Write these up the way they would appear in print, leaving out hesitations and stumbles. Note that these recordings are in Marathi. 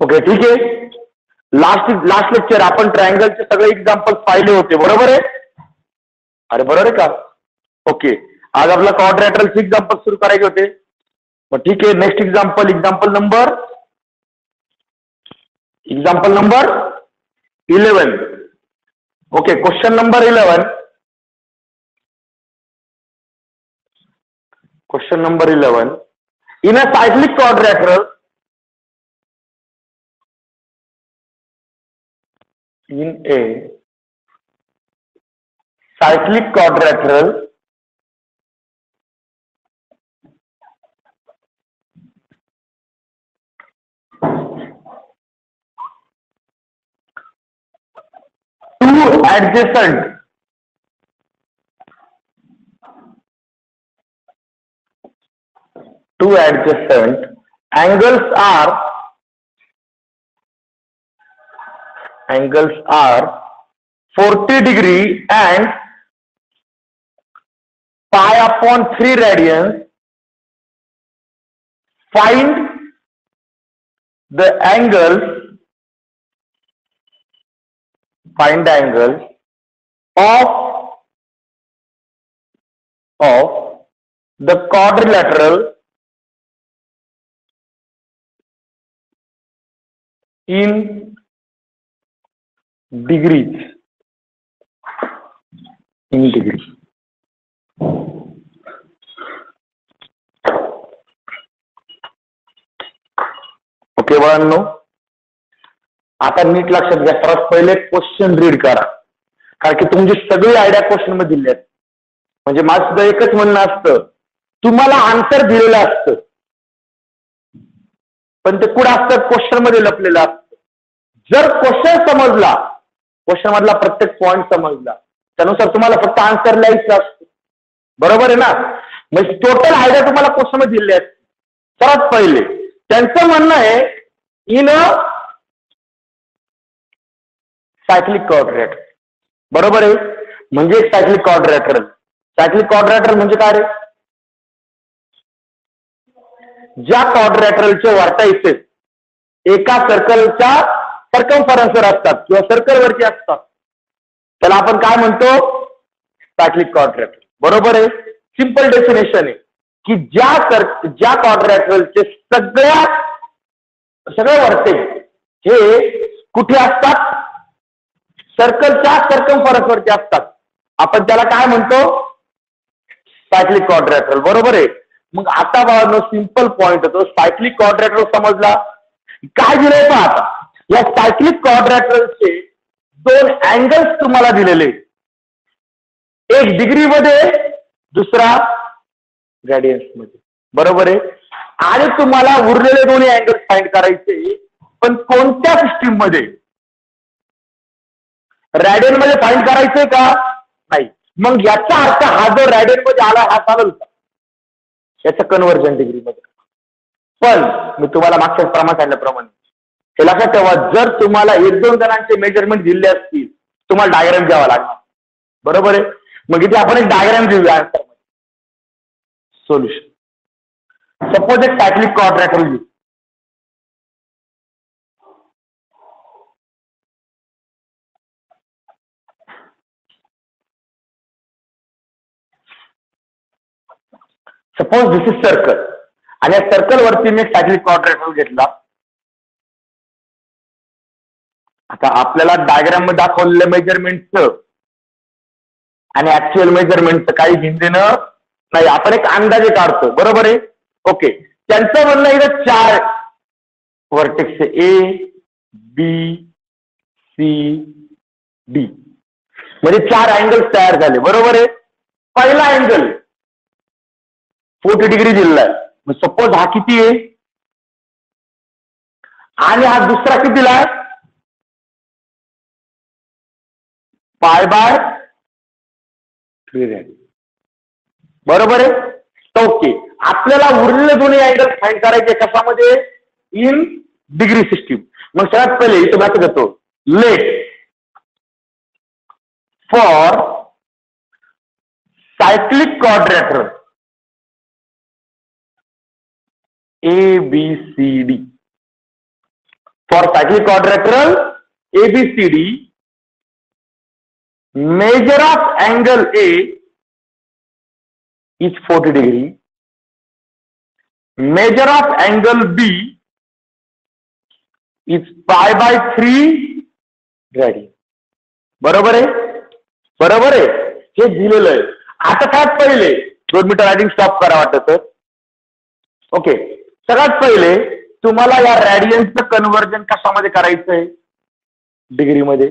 ओके, ठीक आहे. लास्ट लेक्चर आपण ट्रायंगलचे सगळे एक्झाम्पल पाहिले होते, बरोबर आहे? अरे बरोबर आहे का? ओके, आज आपला क्वाड्रॅटरलचे एक्झाम्पल सुरू करायचे होते. मग ठीक आहे, next example number 11. Okay, question number 11. Question number 11. In a cyclic quadrilateral, two adjacent angles are 40 degree and pi upon 3 radians. Find the angles of the quadrilateral in degrees. Okay बाळांनो, आता नीट लक्षात घ्या. सर्वात पहिले क्वेश्चन रीड करा, कारण की तुमची सगळी आयडिया क्वेश्चन मध्ये दिली आहेत. म्हणजे माझं सुद्धा एकच म्हणणं असतं, तुम्हाला आन्सर दिलेलं असतं पण ते कुठं असतं? क्वेश्चन मध्ये लपलेलं असतं. जर क्वेश्चन समजला, क्वेश्चन मधला प्रत्येक पॉइंट समजला, त्यानुसार तुम्हाला फक्त आन्सर लिहायचं असतं, बरोबर आहे ना? म्हणजे टोटल आयडिया तुम्हाला क्वेश्चन मध्ये दिले आहेत. सर्वात पहिले त्यांचं म्हणणं आहे इन अ सायक्लिक क्वाड्रिलॅटरल, बरोबर आहे? म्हणजे सायक्लिक क्वाड्रिलॅटरल म्हणजे काय रे? ज्या क्वाड्रिलॅटरलचे व्हर्टायसेस एका सर्कलच्या सर्कम्फरन्सवर असतात किंवा सर्कलवरती असतात, त्याला आपण काय म्हणतो? सायक्लिक क्वाड्रिलॅटरल, बरोबर आहे? सिंपल डेफिनेशन आहे की ज्या क्वाड्रिलॅटरलचे सगळे व्हर्टेक्स हे कुठे असतात? सर्कलच्या सर्कम्फरन्सवरती असतात. आपण त्याला काय म्हणतो? सायक्लिक क्वाड्रिलॅटरल, बरोबर आहे? मग आता बाळांनो सिंपल पॉइंट होतो. सायक्लिक क्वाड्रिलॅटरल समजला. काय दिलंय पहा आता, या सायक्लिक क्वाड्रिलॅटरलचे 2 अँगल्स तुम्हाला दिलेले, एक डिग्री मध्ये, दुसरा ग्रेडियंट मध्ये, बरोबर आहे? आणि तुम्हाला उरलेले दोन्ही अँगल्स फाइंड करायचे, पण कोणत्या सिस्टीम मध्ये? रॅडियन मध्ये फाइंड करायचंय का? नाही. मग याचा अर्थ हा जो रॅडियन मध्ये आला हा चालेल का? याचं कन्व्हर्जन डिग्री मध्ये. पण मी तुम्हाला मागच्या प्रमाण सांगितल्याप्रमाणे हे लक्षात ठेवा, जर तुम्हाला 1-2 जणांचे मेजरमेंट दिले असतील, तुम्हाला डायग्राम द्यावा लागणार, बरोबर आहे? मग इथे आपण एक डायग्राम देऊया आन्सर मध्ये. सोल्युशन, सपोज एक सायक्लिक क्वाड्रिलॅटरल घेऊ. सपोज दिस इज सर्कल, आणि या सर्कल वरती मी सायक्लिक क्वाड्रिलॅटरल घेतला. आता आपल्याला डायग्राम मध्ये दाखवलेल्या मेजरमेंटचं आणि ऍक्च्युअल मेजरमेंटचं काही घेणं देणं नाही. आपण एक अंदाजे काढतो, बरोबर आहे? ओके, त्यांचं म्हणणं इथं 4 vertex A, B, C, D, म्हणजे 4 अँगल्स तयार झाले, बरोबर आहे? पहिला अँगल 40 डिग्री दिलाय. सपोज हा किती आहे आणि हा दुसरा किती दिलाय? π/3 रॅडियन, बरोबर आहे? ओके, आपल्याला उरलेले दोन्ही अँगल फाइंड करायचे कशामध्ये? In degree system. मग सगळ्यात पहिले इथं माहिती घेतो, let for cyclic quadrilateral ABCD, for cyclic quadrilateral ABCD, measure of angle A is 40 degree, measure of angle B is pi by 3 radian. बरोबर आहे, बरोबर आहे, हे दिलेलं आहे. आता सगळ्यात पहिले 2 मीटर रायटिंग स्टॉप करा वाटत तर. ओके, सगळ्यात पहिले तुम्हाला या रॅडियन्सचं कन्व्हर्जन कशामध्ये करायचं आहे? डिग्रीमध्ये.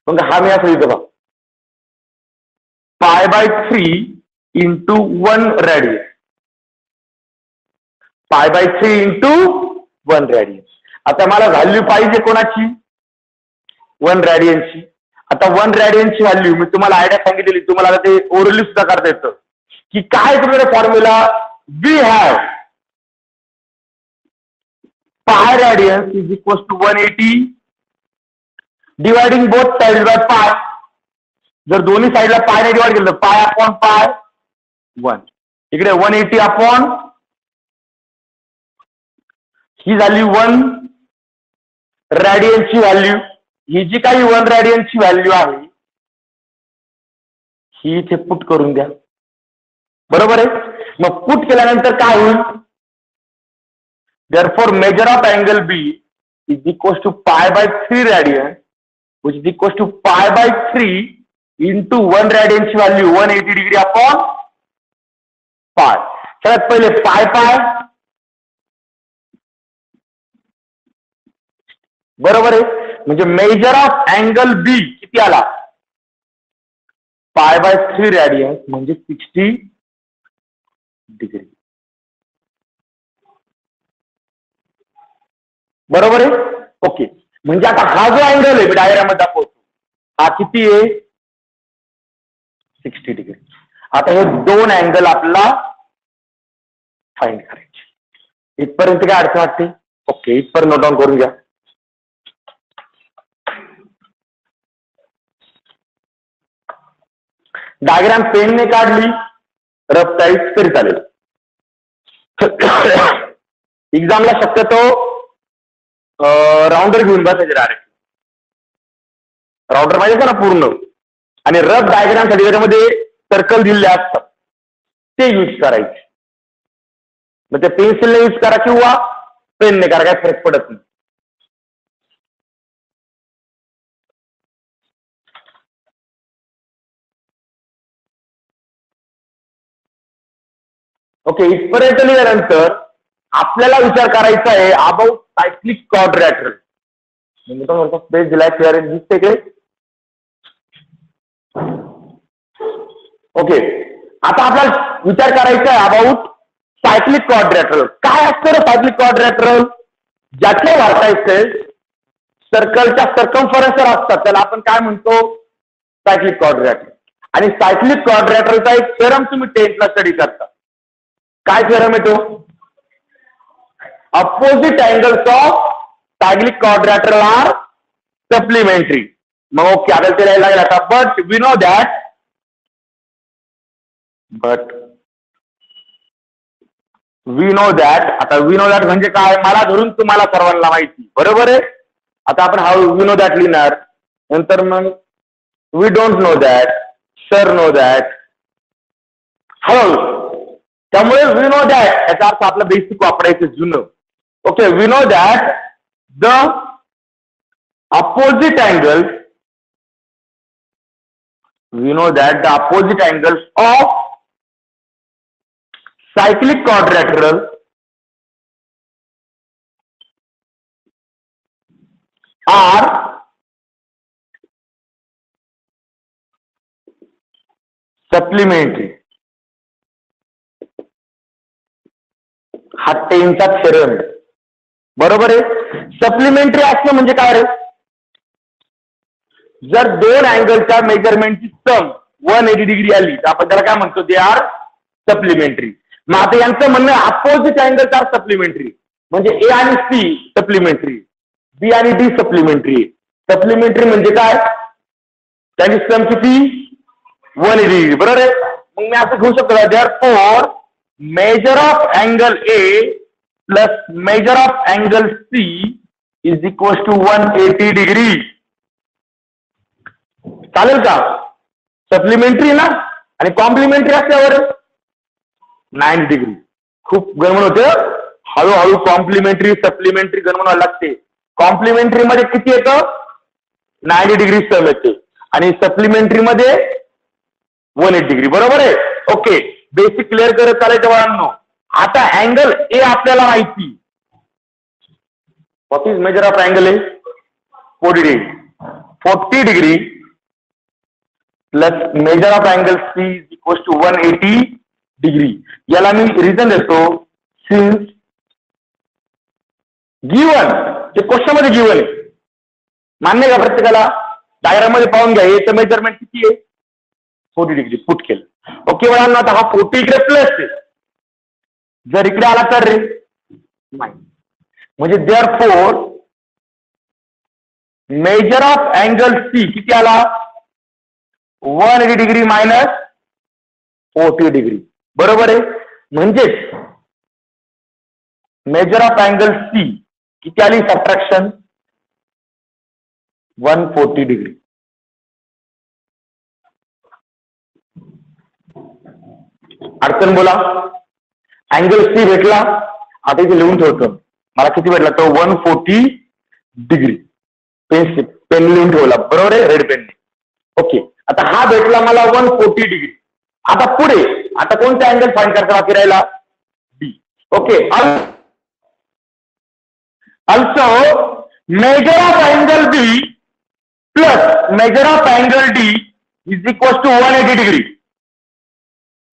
मग हा मी असं लिहितो बघा, pi by 3 into 1 radian, pi by 3 into 1 radian. आता मला व्हॅल्यू पाहिजे कोणाची? 1 रॅडियनची. आता 1 रॅडियनची व्हॅल्यू मी तुम्हाला आयडिया सांगितलेली, तुम्हाला ते ओरली सुद्धा करता येतं की काय तुमच्याकडे formula. We have pi radians is equals to 180 dividing both sides by pi. जर दोन्ही साइडला पाय ने डिवाइड केलं तर पाय अपॉन पाय 1, इकडे 180 अपॉन ही झाली 1 रॅडियनची व्हॅल्यू. ही जी काही 1 रॅडियनची व्हॅल्यू आहे ही इथे पुट करून द्या. बरोबर आहे. मग पुट केल्यानंतर काय होईल? Therefore, measure of angle B is equals to pi by 3 radian, which is equals to pi by 3 into 1 radian ची value 180 degree upon pi. सगळ्यात पहिले पाय पाय, बरोबर आहे. म्हणजे मेजर ऑफ अँगल बी किती आला? पाय बाय 3 रॅडियन म्हणजे 60 डिग्री. बरोबर आहे. ओके, म्हणजे आता हा जो अँगल आहे मी डायग्राम मध्ये दाखवतो, हा किती आहे? 60 डिग्री. आता हे 2 अँगल आपल्याला फाइंड करायचे. इथपर्यंत काय अडचण वाटते? ओके, इथपर्यंत नोट डाऊन करून घ्या. डायग्राम पेनने काढली, रफ टाईप तरी चालेल. एक्झामला शक्यतो राऊंडर घेऊन बसायचे डायरेक्ट. राऊंडर पाहिजे का ना पूर्ण, आणि रफ डायग्राम साठी त्याच्यामध्ये सर्कल दिलेले असतात ते यूज करायचे. मग ते पेन्सिलने यूज करा किंवा पेनने करा, काय फरक पडत नाही. ओके, इथपर्यंत लिहिल्यानंतर आपल्याला विचार करायचा आहे अबाउट सायक्लिक क्वाड्रॅटरल. पेज दिलाय, क्लिअर दिसते का? ओके, आता आपल्याला विचार करायचा आहे अबाउट सायक्लिक क्वाड्रॅटरल. काय असतं सायक्लिक क्वाड्रॅटरल? ज्याच्या व्हर्टायसेस सर्कलच्या सर्कम्फरन्सवर असतात त्याला आपण काय म्हणतो? सायक्लिक क्वाड्रॅटरल. आणि सायक्लिक क्वाड्रॅटरलचा एक थेरम तुम्ही 10th ला स्टडी करता. काय थेरम आहे तो? Opposite angles of cyclic quadrilateral are supplementary. मग ओके, आपल्याला ते लिहायला लागेल आता. But we know that आता we know that म्हणजे काय? मला धरून तुम्हाला सर्वांना माहिती. बरोबर आहे. आता आपण how we know that लिहिणार. नंतर मग we don't know that, sir know that, how. त्यामुळे we know that याचा अर्थ आपला बेसिक वापरायचं जुनं. Okay, we know that the opposite angles of cyclic quadrilateral are supplementary. हा 10th चा थेरम. बरोबर आहे. सप्लिमेंटरी असणं म्हणजे काय रे? जर 2 अँगलच्या मेजरमेंटची सम 180 डिग्री आली तर आपण त्याला काय म्हणतो? They are supplementary. मग आता यांचं म्हणणं अपोजिट अँगल्स आर सप्लिमेंटरी, म्हणजे ए आणि सी सप्लिमेंटरी, बी आणि डी सप्लिमेंटरी. सप्लिमेंटरी म्हणजे काय? त्यांची सम किती? 180 डिग्री. बरोबर आहे. मग मी असं घेऊ शकतो, therefore measure of angle A plus measure of angle C is equal to 180 degree. चालेल का? सप्लिमेंटरी ना, आणि कॉम्प्लिमेंटरी असल्यावर 90 डिग्री. खूप गणमन होते, हळूहळू कॉम्प्लिमेंटरी सप्लिमेंटरी गणमन लागते. कॉम्प्लिमेंटरी मध्ये किती येतं? 90 डिग्री सम येते, आणि सप्लिमेंटरी मध्ये 180 डिग्री. बरोबर आहे. ओके, बेसिक क्लिअर करत चालायचं बाळांनो. आता अँगल ए आपल्याला माहिती. What is measure of angle A? 40 degree. 40 degree plus measure of angle C is equal to 180 degree. याला मी रिझन देतो. सिन्स गिवन, ते क्वेश्चन मध्ये गिवन आहे, मान्य का प्रत्येकाला? डायग्राम मध्ये पाहून घ्या. याचं मेजरमेंट किती आहे? 40 डिग्री पुट केलं. ओके बाळांनो, आता हा 40 इकडे प्लस आहे, जर इकडे आला तर रे नाही. म्हणजे therefore measure of angle C किती आला? 180 डिग्री मायनस 40 डिग्री. बरोबर आहे. म्हणजेच मेजर ऑफ अँगल सी किती आली? Subtraction 140 degree. अडचण बोला. अँगल सी भेटला. आता इथे लिहून ठेवतो. मला किती भेटला? तो 140 डिग्री. पेन लिहून ठेवला. बरोबर आहे, रेड पेनने. ओके, आता हा भेटला मला 140 डिग्री. आता पुढे आता कोणता अँगल फाइंड करायचा बाकी राहिला? D. Okay, also measure of angle B plus measure of angle D is equal to 180 degree.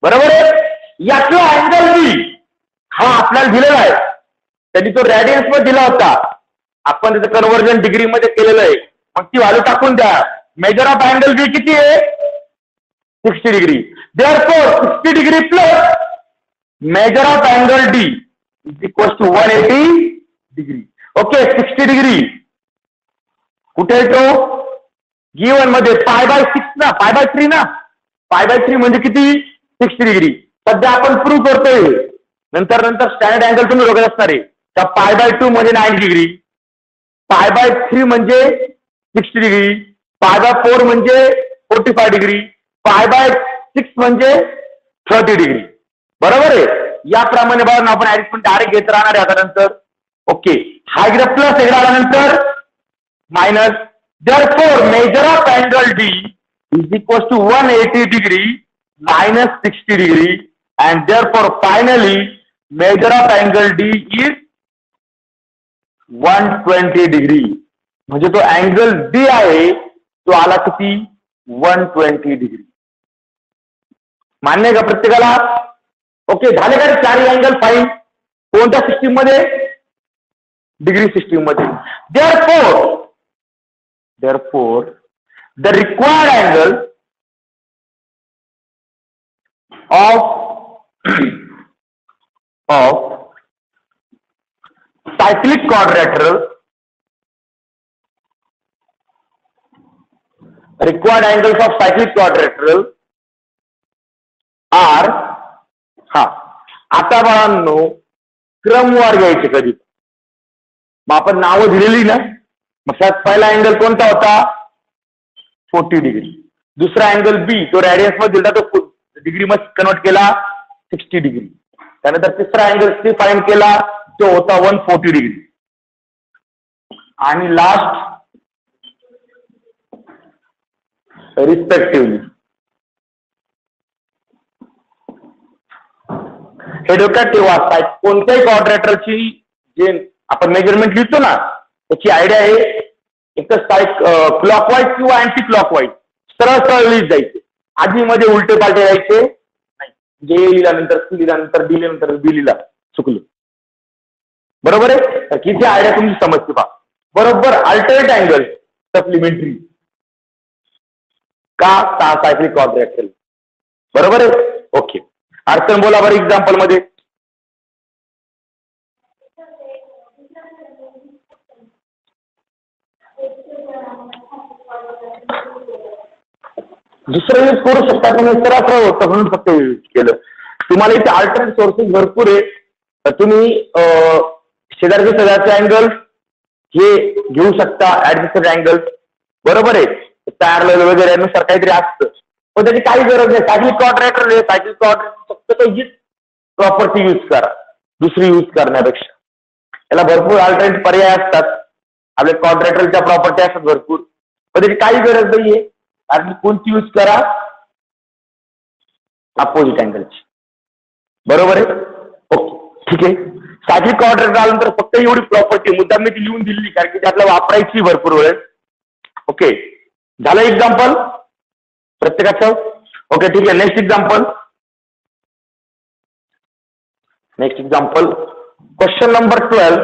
बरोबर आहे. यातला अँगल बी हा आपल्याला दिलेला आहे. त्यांनी तो रॅडियन्स मध्ये दिला होता. आपण त्याचं कन्व्हर्जन डिग्री मध्ये केलेलं आहे. मग ती व्हॅल्यू टाकून द्या. मेजर ऑफ अँगल बी किती आहे? 60 degree. Therefore 60 degree plus measure of angle D is equal to 180 degree. Okay, 60 degree कुठे येतो? गिवन मध्ये π/6 ना, π/3 ना. π/3 म्हणजे किती? 60 डिग्री. सध्या आपण प्रूव्ह करतोय. नंतर स्टँडर्ड अँगल तुम्ही बघत असणार आहे. तर π/2 म्हणजे 90 डिग्री, π/3 म्हणजे 60 डिग्री, π/4 म्हणजे 45 डिग्री, π/6 म्हणजे 30 डिग्री. बरोबर आहे. याप्रमाणे बघा आपण ऍडिशनमेंट डायरेक्ट घेत राहणार आहे आता नंतर. ओके, हा इकडे प्लस इकडे आल्यानंतर minus. Therefore measure of angle D is equal to 180 degree minus 60 degree, and therefore finally measure of angle D is 120 degree. म्हणजे तो अँगल D आहे तो आला किती? 120 डिग्री. मान्य आहे का प्रत्येकाला? ओके, झाले का चारही अँगल फाईन? कोणत्या सिस्टीम मध्ये? डिग्री सिस्टीम मध्ये. therefore the required angle of cyclic quadrilateral required angles of cyclic quadrilateral are आता बाळांनो क्रमवार घ्यायचे कधी. मग आपण नावं दिलेली ना. मग त्यात पहिला अँगल कोणता होता? 40 डिग्री. दुसरा अँगल बी तो रॅडियन्स मध्ये दिला, तो डिग्री मध्ये कन्वर्ट केला 60 डिग्री. त्यानंतर तिसरा अँगल सी फाइंड केला, तो होता 140 डिग्री. आणि लास्ट रिस्पेक्टिव्हली. हे डोक्यात ठेवा. कोणत्याही क्वाड्रॅटरची जे आपण मेजरमेंट लिहितो ना, त्याची आयडिया आहे एक तर क्लॉकवाईज किंवा अँटी क्लॉकवाईज सरळ सरळ लिहित जायचे. आधी मध्ये उलटे पालटे जायचे नाही. जे लिहिला नंतर सी लिहिला, नंतर डी लिहिला, नंतर बी लिहिला, चुकलं. बरोबर आहे. तर किती आयडिया तुमची समजते पहा. बरोबर अल्टरनेट अँगल सप्लिमेंटरी का सायक्लिक क्वाड्रॅटरल. बरोबर आहे. ओके, अडचण बोला बरं एक्झाम्पल मध्ये. दुसरं यूज करू शकता तुम्ही. सरळ होतं म्हणून फक्त यूज केलं. तुम्हाला इथे अल्टरनेट सोर्सेस भरपूर आहे. तर तुम्ही शेजारचे अँगल हे घेऊ शकता ऍडजस्टेड अँगल, बरोबर आहे. पॅरलल वगैरे नुसार काहीतरी असतं, पण त्याची काही गरज नाही. सायक्लिक क्वाड्रॅटर आहे, सायक्लिक क्वाड्रॅटर फक्त हीच प्रॉपर्टी यूज करा दुसरी यूज करण्यापेक्षा. याला भरपूर अल्टरनेट पर्याय असतात, आपल्या क्वाड्रॅटरच्या प्रॉपर्टी असतात भरपूर, पण त्याची काही गरज नाहीये. आणि कोणती यूज करा, अपोजिट अँगलची, बरोबर आहे. ओके ठीक आहे. सायक्लिक क्वाड्रॅटर आल्यानंतर फक्त एवढी प्रॉपर्टी मुद्दा मी ती लिहून दिली कारण की त्यातला वापरायची भरपूर वेळ. ओके झालं एक्झाम्पल प्रत्येकाचं. ओके ठीक आहे. Next example question number 12.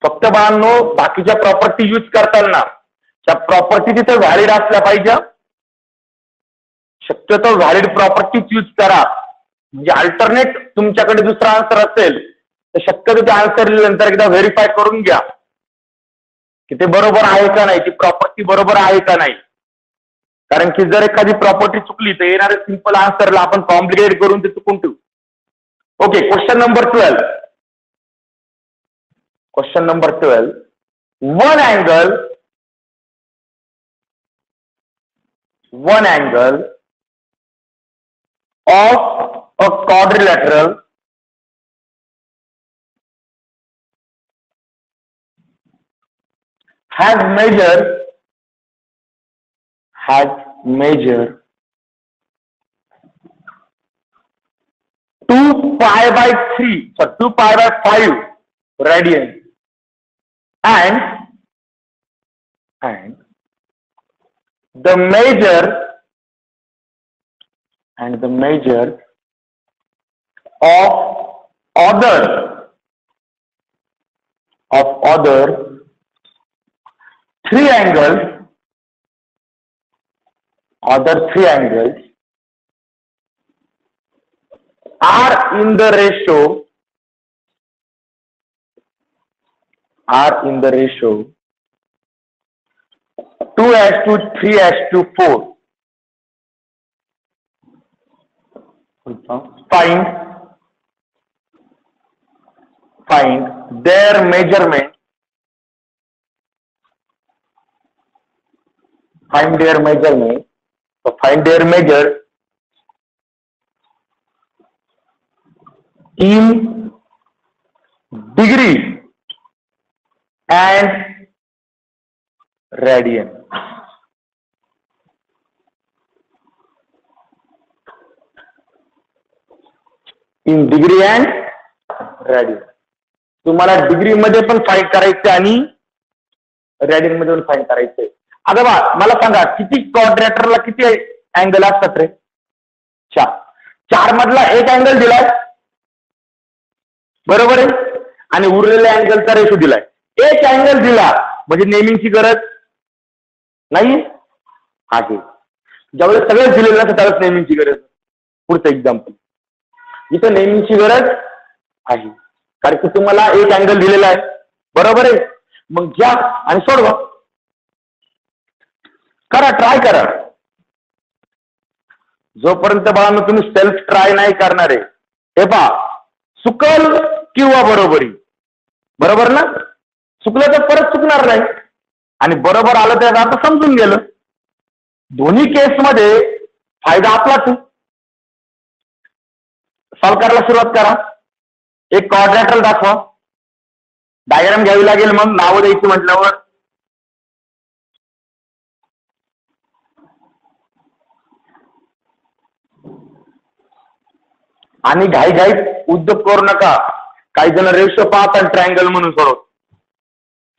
फक्त बाळांनो बाकीच्या प्रॉपर्टी यूज करताना त्या प्रॉपर्टी तिथे व्हॅलिड असल्या पाहिजे. शक्यतो व्हॅलिड प्रॉपर्टीज यूज करा. म्हणजे अल्टरनेट तुमच्याकडे दुसरा आन्सर असेल तर शक्यतो ते आन्सर लिहिल्यानंतर एकदा व्हेरीफाय करून घ्या की ते बरोबर आहे का नाही, ती प्रॉपर्टी बरोबर आहे का नाही. कारण की जर एखादी प्रॉपर्टी चुकली तर येणारे सिंपल आन्सरला आपण कॉम्प्लिकेट करून ते चुकून ठेवू. Okay question number 12. Question number 12. One angle of a quadrilateral has measured 2 pi by 5 radian and the measure of other 3 angles are in the ratio 2:3:4. Find their measurement. So find their measure in degree and radian. In degree and radian. तुम्हाला डिग्री मध्ये पण फाईंड करायचे आणि रॅडियन मध्ये पण फाईंड करायचंय. आता बा मला सांगा किती क्वाड्रॅटरला किती अँगल असतात रे? 4 मधला एक अँगल दिलाय बरोबर आहे आणि उरलेल्या अँगलचा रेशो दिलाय. एक अँगल दिला म्हणजे नेमिंगची गरज नाही आहे. ज्यावेळेस सगळेच दिलेलं असतं त्यावेळेस नेमिंगची गरज. पुढचं एक्झाम्पल इथं नेमिंगची गरज आहे कारण की तुम्हाला एक अँगल दिलेला आहे बरोबर आहे. मग घ्या आणि सोडवा, करा, ट्राय करा. जोपर्यंत बाळांनो तुम्ही सेल्फ ट्राय नाही करणार आहे हे पहा चुकल किंवा बरोबरी, बरोबर ना. चुकलं तर परत चुकणार नाही आणि बरोबर आलं तर आता समजून गेलं. दोन्ही केसमध्ये फायदा आपलाच आहे. सॉल्व्ह करायला सुरुवात करा. एक क्वाड्रॅटरल दाखवा, डायग्राम घ्यावी लागेल मग नावं द्यायची म्हटल्यावर. आणि घाईघाईत उद्योग करू नका. काही जण रेशो पाहतात ट्रायंगल म्हणून सोडवत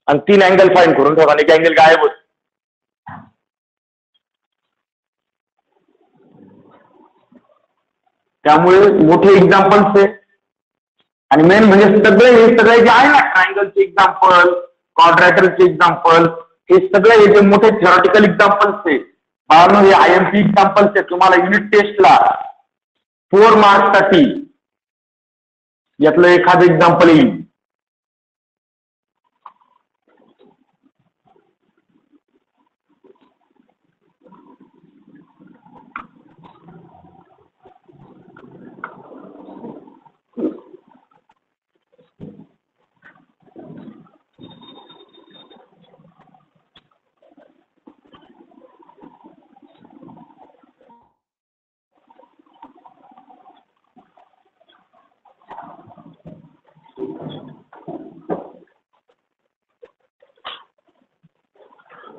आणि 3 अँगल फाईंड करून ठेवतात आणि एक अँगल गायब होत. त्यामुळे मोठे एक्झाम्पल्स आहे आणि मेन म्हणजे सगळे जे आहे ना ट्रायंगलचे एक्झाम्पल, क्वाड्रॅटरचे एक्झाम्पल, हे सगळे हे जे मोठे थेरॉटिकल एक्झाम्पल्स आहे बाळांनो हे IMP एक्झाम्पल्स आहे. तुम्हाला युनिट टेस्टला 4 मार्क्स साठी यातलं एखादं एक्झाम्पल येईल.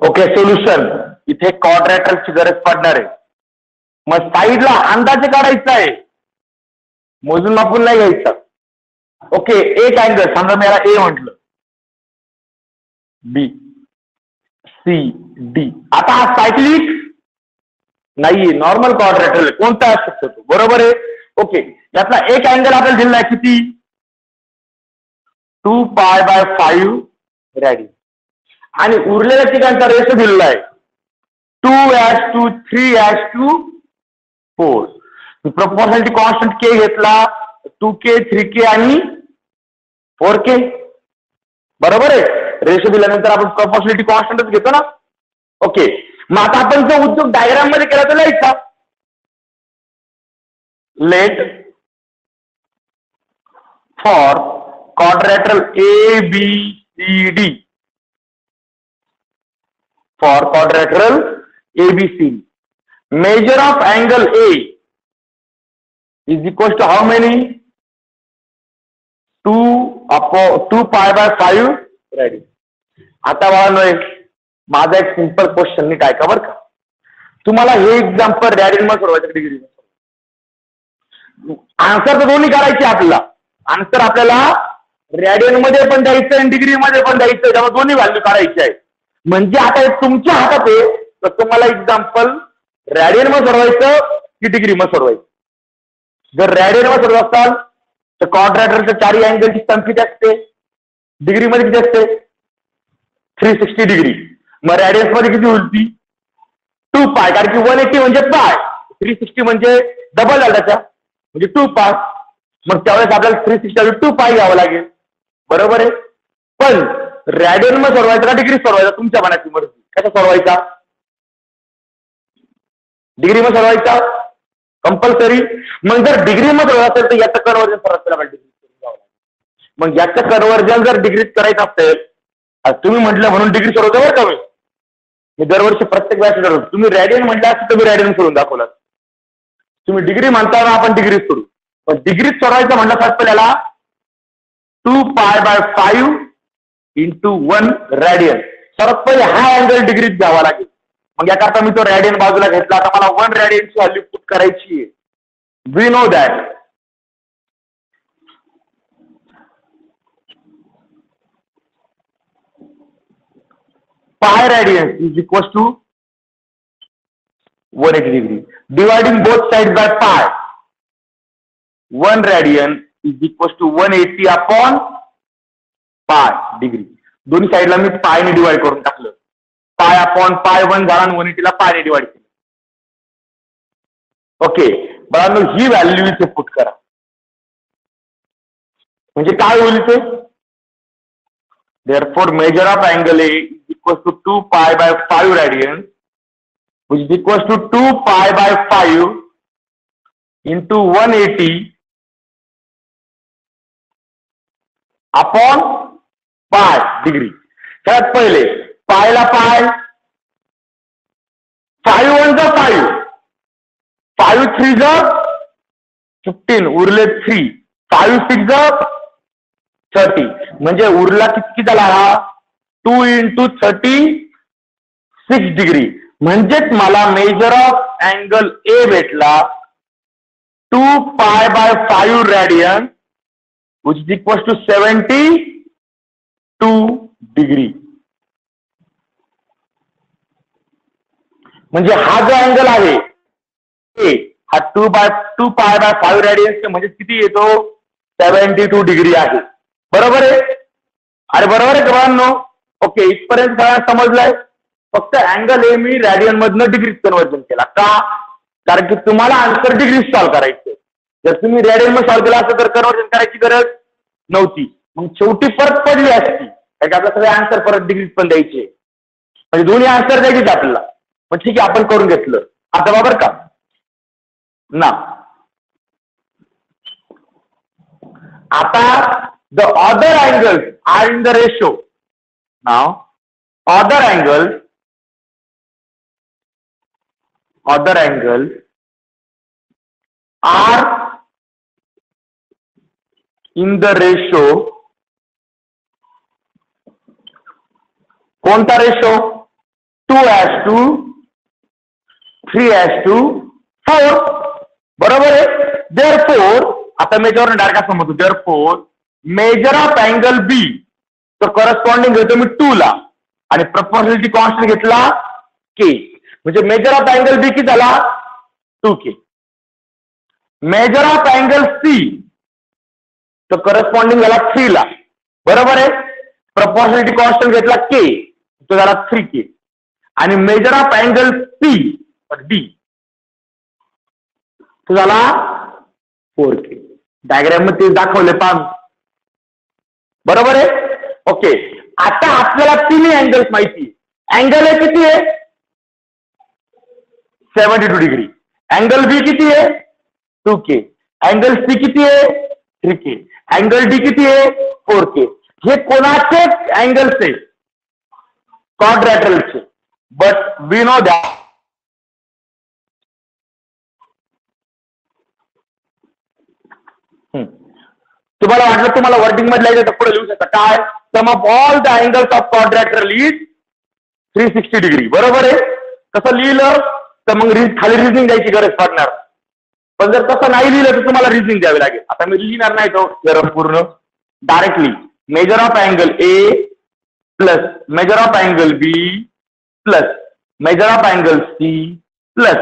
Okay, solution. इथे क्वाड्रॅटरची गरज पडणार आहे. मग साईडला अंदाजे काढायचा आहे, मोजून मापून नाही घ्यायचा. ओके, एक अँगल समजा मी याला ए म्हटलं, बी सी डी. आता हा सायक्लिक नाहीये, नॉर्मल क्वाड्रॅटर कोणता असू शकतो, बरोबर आहे. ओके, यातला एक अँगल आपल्याला दिलेला आहे किती, 2π/5 रॅडियन. आणि उरलेल्या ठिकाणचा रेशो दिलेला आहे 2:3:4. प्रपोर्शनॅलिटी कॉन्स्टंट के घेतला, 2k 3k आणि 4k, बरोबर आहे. रेशो दिल्यानंतर आपण प्रपोर्शनॅलिटी कॉन्स्टंटच घेतो ना. ओके, मग आता आपण जो उद्योग डायग्राम मध्ये केला तो लिहायचा. Let for quadrilateral ABCD, for quadrilateral ABC, measure of angle A is equal to how many, 2π/5 radian. आता बघा, माझा एक सिंपल क्वेश्चन नीट ऐका बरं का. तुम्हाला हे एक्झाम्पल रॅडियन मध्ये सोडवायचं, डिग्री. आन्सर तर दोन्ही करायचे आपल्याला. आन्सर आपल्याला रॅडियन मध्ये पण द्यायचं आणि डिग्री मध्ये पण द्यायचं, त्यामुळे दोन्ही व्हॅल्यू काढायची आहे. म्हणजे आता हे तुमच्या हातात आहे, तर तुम्हाला एक्झाम्पल रॅडियन मध्ये सोडवायचं की डिग्री मध्ये सोडवायचं. जर रॅडियन मध्ये सोडवत असाल तर क्वाड्रॅटरच्या चारही अँगलची सम किती असते, डिग्री मध्ये किती असते, 360 डिग्री. मग रॅडियन्स मध्ये किती होईल ती, 2π, कारण की 180 म्हणजे पाय, 360 म्हणजे डबल झाला त्याच्या, म्हणजे 2π. मग त्यावेळेस आपल्याला 360 2π घ्यावं लागेल, बरोबर आहे. पण रॅडियन मध्ये सोडवायचा का डिग्री सोडवायचा, तुमच्या मनाची मर्जी. कसा सोडवायचा, डिग्री मध्ये सोडवायचा कंपल्सरी. मग जर डिग्री मध्ये सोडवायचं असेल तर याचं कन्वर्जन सर्वात पहिला डिग्री घ्यावं लागेल. मग याचं कन्वर्जन जर डिग्रीत करायचं असेल, तुम्ही म्हटलं म्हणून डिग्री सोडवतो बरं का. मी दरवर्षी प्रत्येक वेळेस ठरवतो, तुम्ही रॅडियन म्हटलं असं तुम्ही रॅडियन सोडून दाखवला, तुम्ही डिग्री म्हणताना आपण डिग्री सोडू. पण डिग्रीत सोडवायचं म्हटलं तर आपल्याला 2π/5 × 1 रॅडियन. सर्वात पहिले हा अँगल डिग्रीत घ्यावा लागेल. मग याकरता मी तो रॅडियन बाजूला घेतला. आता मला 1 रॅडियनची व्हॅल्यू पुट करायची आहे. We know that pi radians is equal to 180 degree. Dividing both sides by pi, 1 radian is equal to 180 upon pi degree. दोन्ही साईडला मी पाय ने डिवाइड करून टाकलं. पाय अपॉन पाय 1 झाला आणि 180 ला पाय ने डिवाइड केलं. ओके, बघा ही व्हॅल्यू इथे पुट करा. म्हणजे काय होईल ते, therefore measure of angle A is equal to 2π/5 radian, which is equal to 2π/5 into 180 upon पाय डिग्री. सगळ्यात पहिले पायला पाय, 5 1 × 5, 5 3 × 15, उरले 3, 5 6 × 30, म्हणजे उरला किती झाला हा, 2 × 36 डिग्री. म्हणजेच मला मेजर ऑफ अँगल ए भेटला 2π/5 radian, which is equal to 72 degree. म्हणजे हा जो अँगल आहे ए, हा 2π/5 रॅडियन म्हणजे किती येतो, 72 डिग्री आहे. बरोबर आहे. अरे बरोबर आहे का. ओके, इथपर्यंत सगळ्यांना समजलंय. फक्त अँगल ए मी रॅडियन मधनं डिग्रीत कन्वर्जन केला का, कारण की तुम्हाला आन्सर डिग्रीत सॉल्व्ह करायचं. जर तुम्ही रॅडियन मध्ये सॉल्व्ह केला असतं तर कन्वर्जन करायची गरज नव्हती. मग शेवटी परत पडली असती, कारण की आपल्याला सगळे आन्सर परत डिग्रीत पण द्यायचे, म्हणजे दोन्ही आन्सर द्यायचे आपल्याला. मग ठीक आहे, आपण करून घेतलं. आता बरोबर का ना. आता the other angles are in the ratio. Now other angles are in the ratio कोणता रेशो? 2:3:4. बरोबर आहे. देअरफोर आता मेजर डायरेक्ट असं म्हणतो, देअरफोर मेजर ऑफ अँगल बी तर करस्पॉन्डिंग घेतो मी 2 ला आणि प्रपोर्शनॅलिटी कॉन्स्टंट घेतला के. म्हणजे मेजर ऑफ अँगल बी किती झाला? 2K. Measure of angle C तर करस्पॉन्डिंग झाला 3 ला. बरोबर आहे. प्रपोर्शनॅलिटी कॉन्स्टंट घेतला के तो झाला 3K. आणि major of angle P D तो झाला 4K. डायग्राम मध्ये दाखवले पाम. बरोबर आहे. ओके. आता आपल्याला तिन्ही अँगल्स माहिती. अँगल ए किती आहे? 72 डिग्री. अँगल बी किती आहे? 2K. अँगल सी किती आहे? 3K. अँगल डी किती आहे? 4K. हे कोणाचे अँगल्स आहे? क्वाड्रॅटरलचे. बट वी नो दॅट तुम्हाला वाटलं तुम्हाला वर्डिंग मध्ये लिहायचं तर पुढे लिहू शकता. काय? Sum of all the angles of quadrilateral is 360 degree. बरोबर आहे. कसं लिहिलं तर मग खाली रिझनिंग द्यायची गरज पडणार. पण जर तसं नाही लिहिलं तर तुम्हाला रिझनिंग द्यावी लागेल. आता मी लिहिणार नाही तो जर पूर्ण. Directly measure of angle A plus measure of angle B plus measure of angle C plus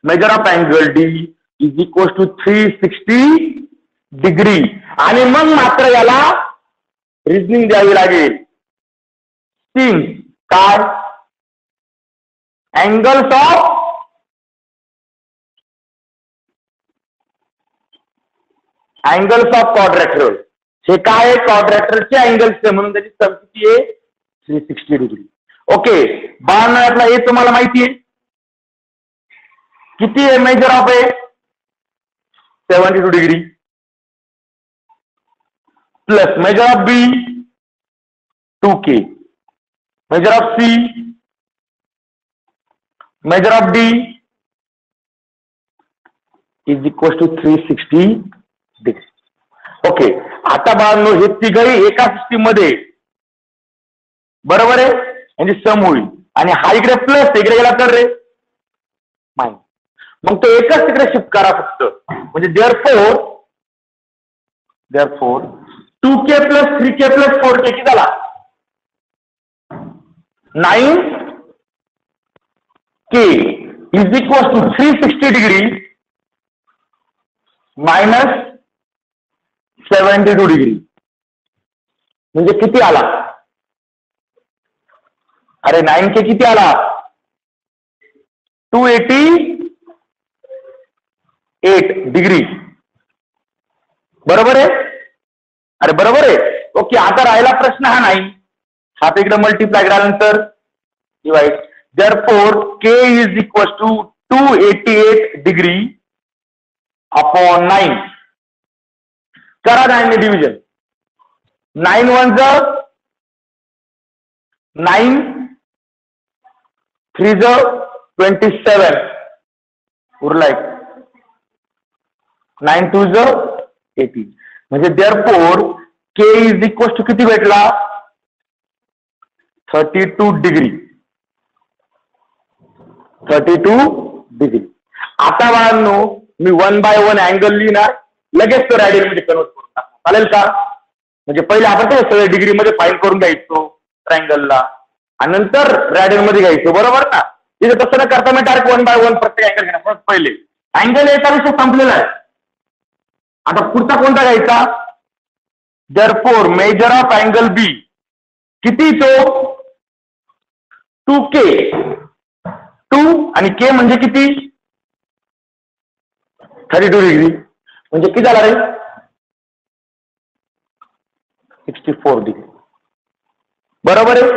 measure of angle D is equal to 360 degree. आणि मग मात्र याला रिझनिंग द्यावी लागेल. सिन्स काय? Angles of quadrilateral. हे काय आहे? क्वाड्रॅटरचे अँगल्स म्हणून त्याची सम किती आहे? 360 डिग्री. ओके. 92 हे तुम्हाला माहिती आहे किती आहे? Measure of A 72 degree plus measure of B 2K. Measure of C measure of D is equal to 360 degree. Okay. आता बाळांनो हे तिघही एका सिस्टीम मध्ये. बरोबर आहे. म्हणजे सम होईल. आणि हा इकडे प्लस इकडे गेला तर रे मायनस. मग तो एकच तिकडे शिफ्ट करा फक्त. म्हणजे therefore 2K plus 3K plus 4K किती झाला? 9K is equal to 360 degree minus 72 degree. म्हणजे किती आला? अरे 9K किती आला? 288 डिग्री. बरोबर आहे. अरे बरोबर आहे. ओके. आता राहिला प्रश्न हा नाही. हा इकडे मल्टिप्लाय केल्यानंतर divide. Therefore K is equal to 288 degree upon 9. करा 9 डिव्हिजन. 9 1 9 3 27 उरला एक. 9 2 18. म्हणजे therefore K is equal to किती भेटला? 32 डिग्री. 32 डिग्री. आता बाळांनो मी 1 बाय 1 अँगल लिहिणार. लगेच तो रॅडियन मध्ये कन्वर्ट करून टाकू. चालेल का? म्हणजे पहिले आपण ते सगळे डिग्री मध्ये फाईंड करून घ्यायचो ट्रायंगलला आणि नंतर रॅडियन मध्ये घ्यायचो. बरोबर ना? तिथे तसं न करता मी डायरेक्ट 1 बाय 1 प्रत्येक अँगल घेणार. पहिले अँगल एका विषय संपलेला आहे. आता पुढचा कोणता घ्यायचा? देअरफोर मेजर ऑफ अँगल बी किती तो? 2K. 2 आणि K म्हणजे किती? 32 डिग्री. म्हणजे किती झाला रे? 64 डिग्री. बरोबर आहे.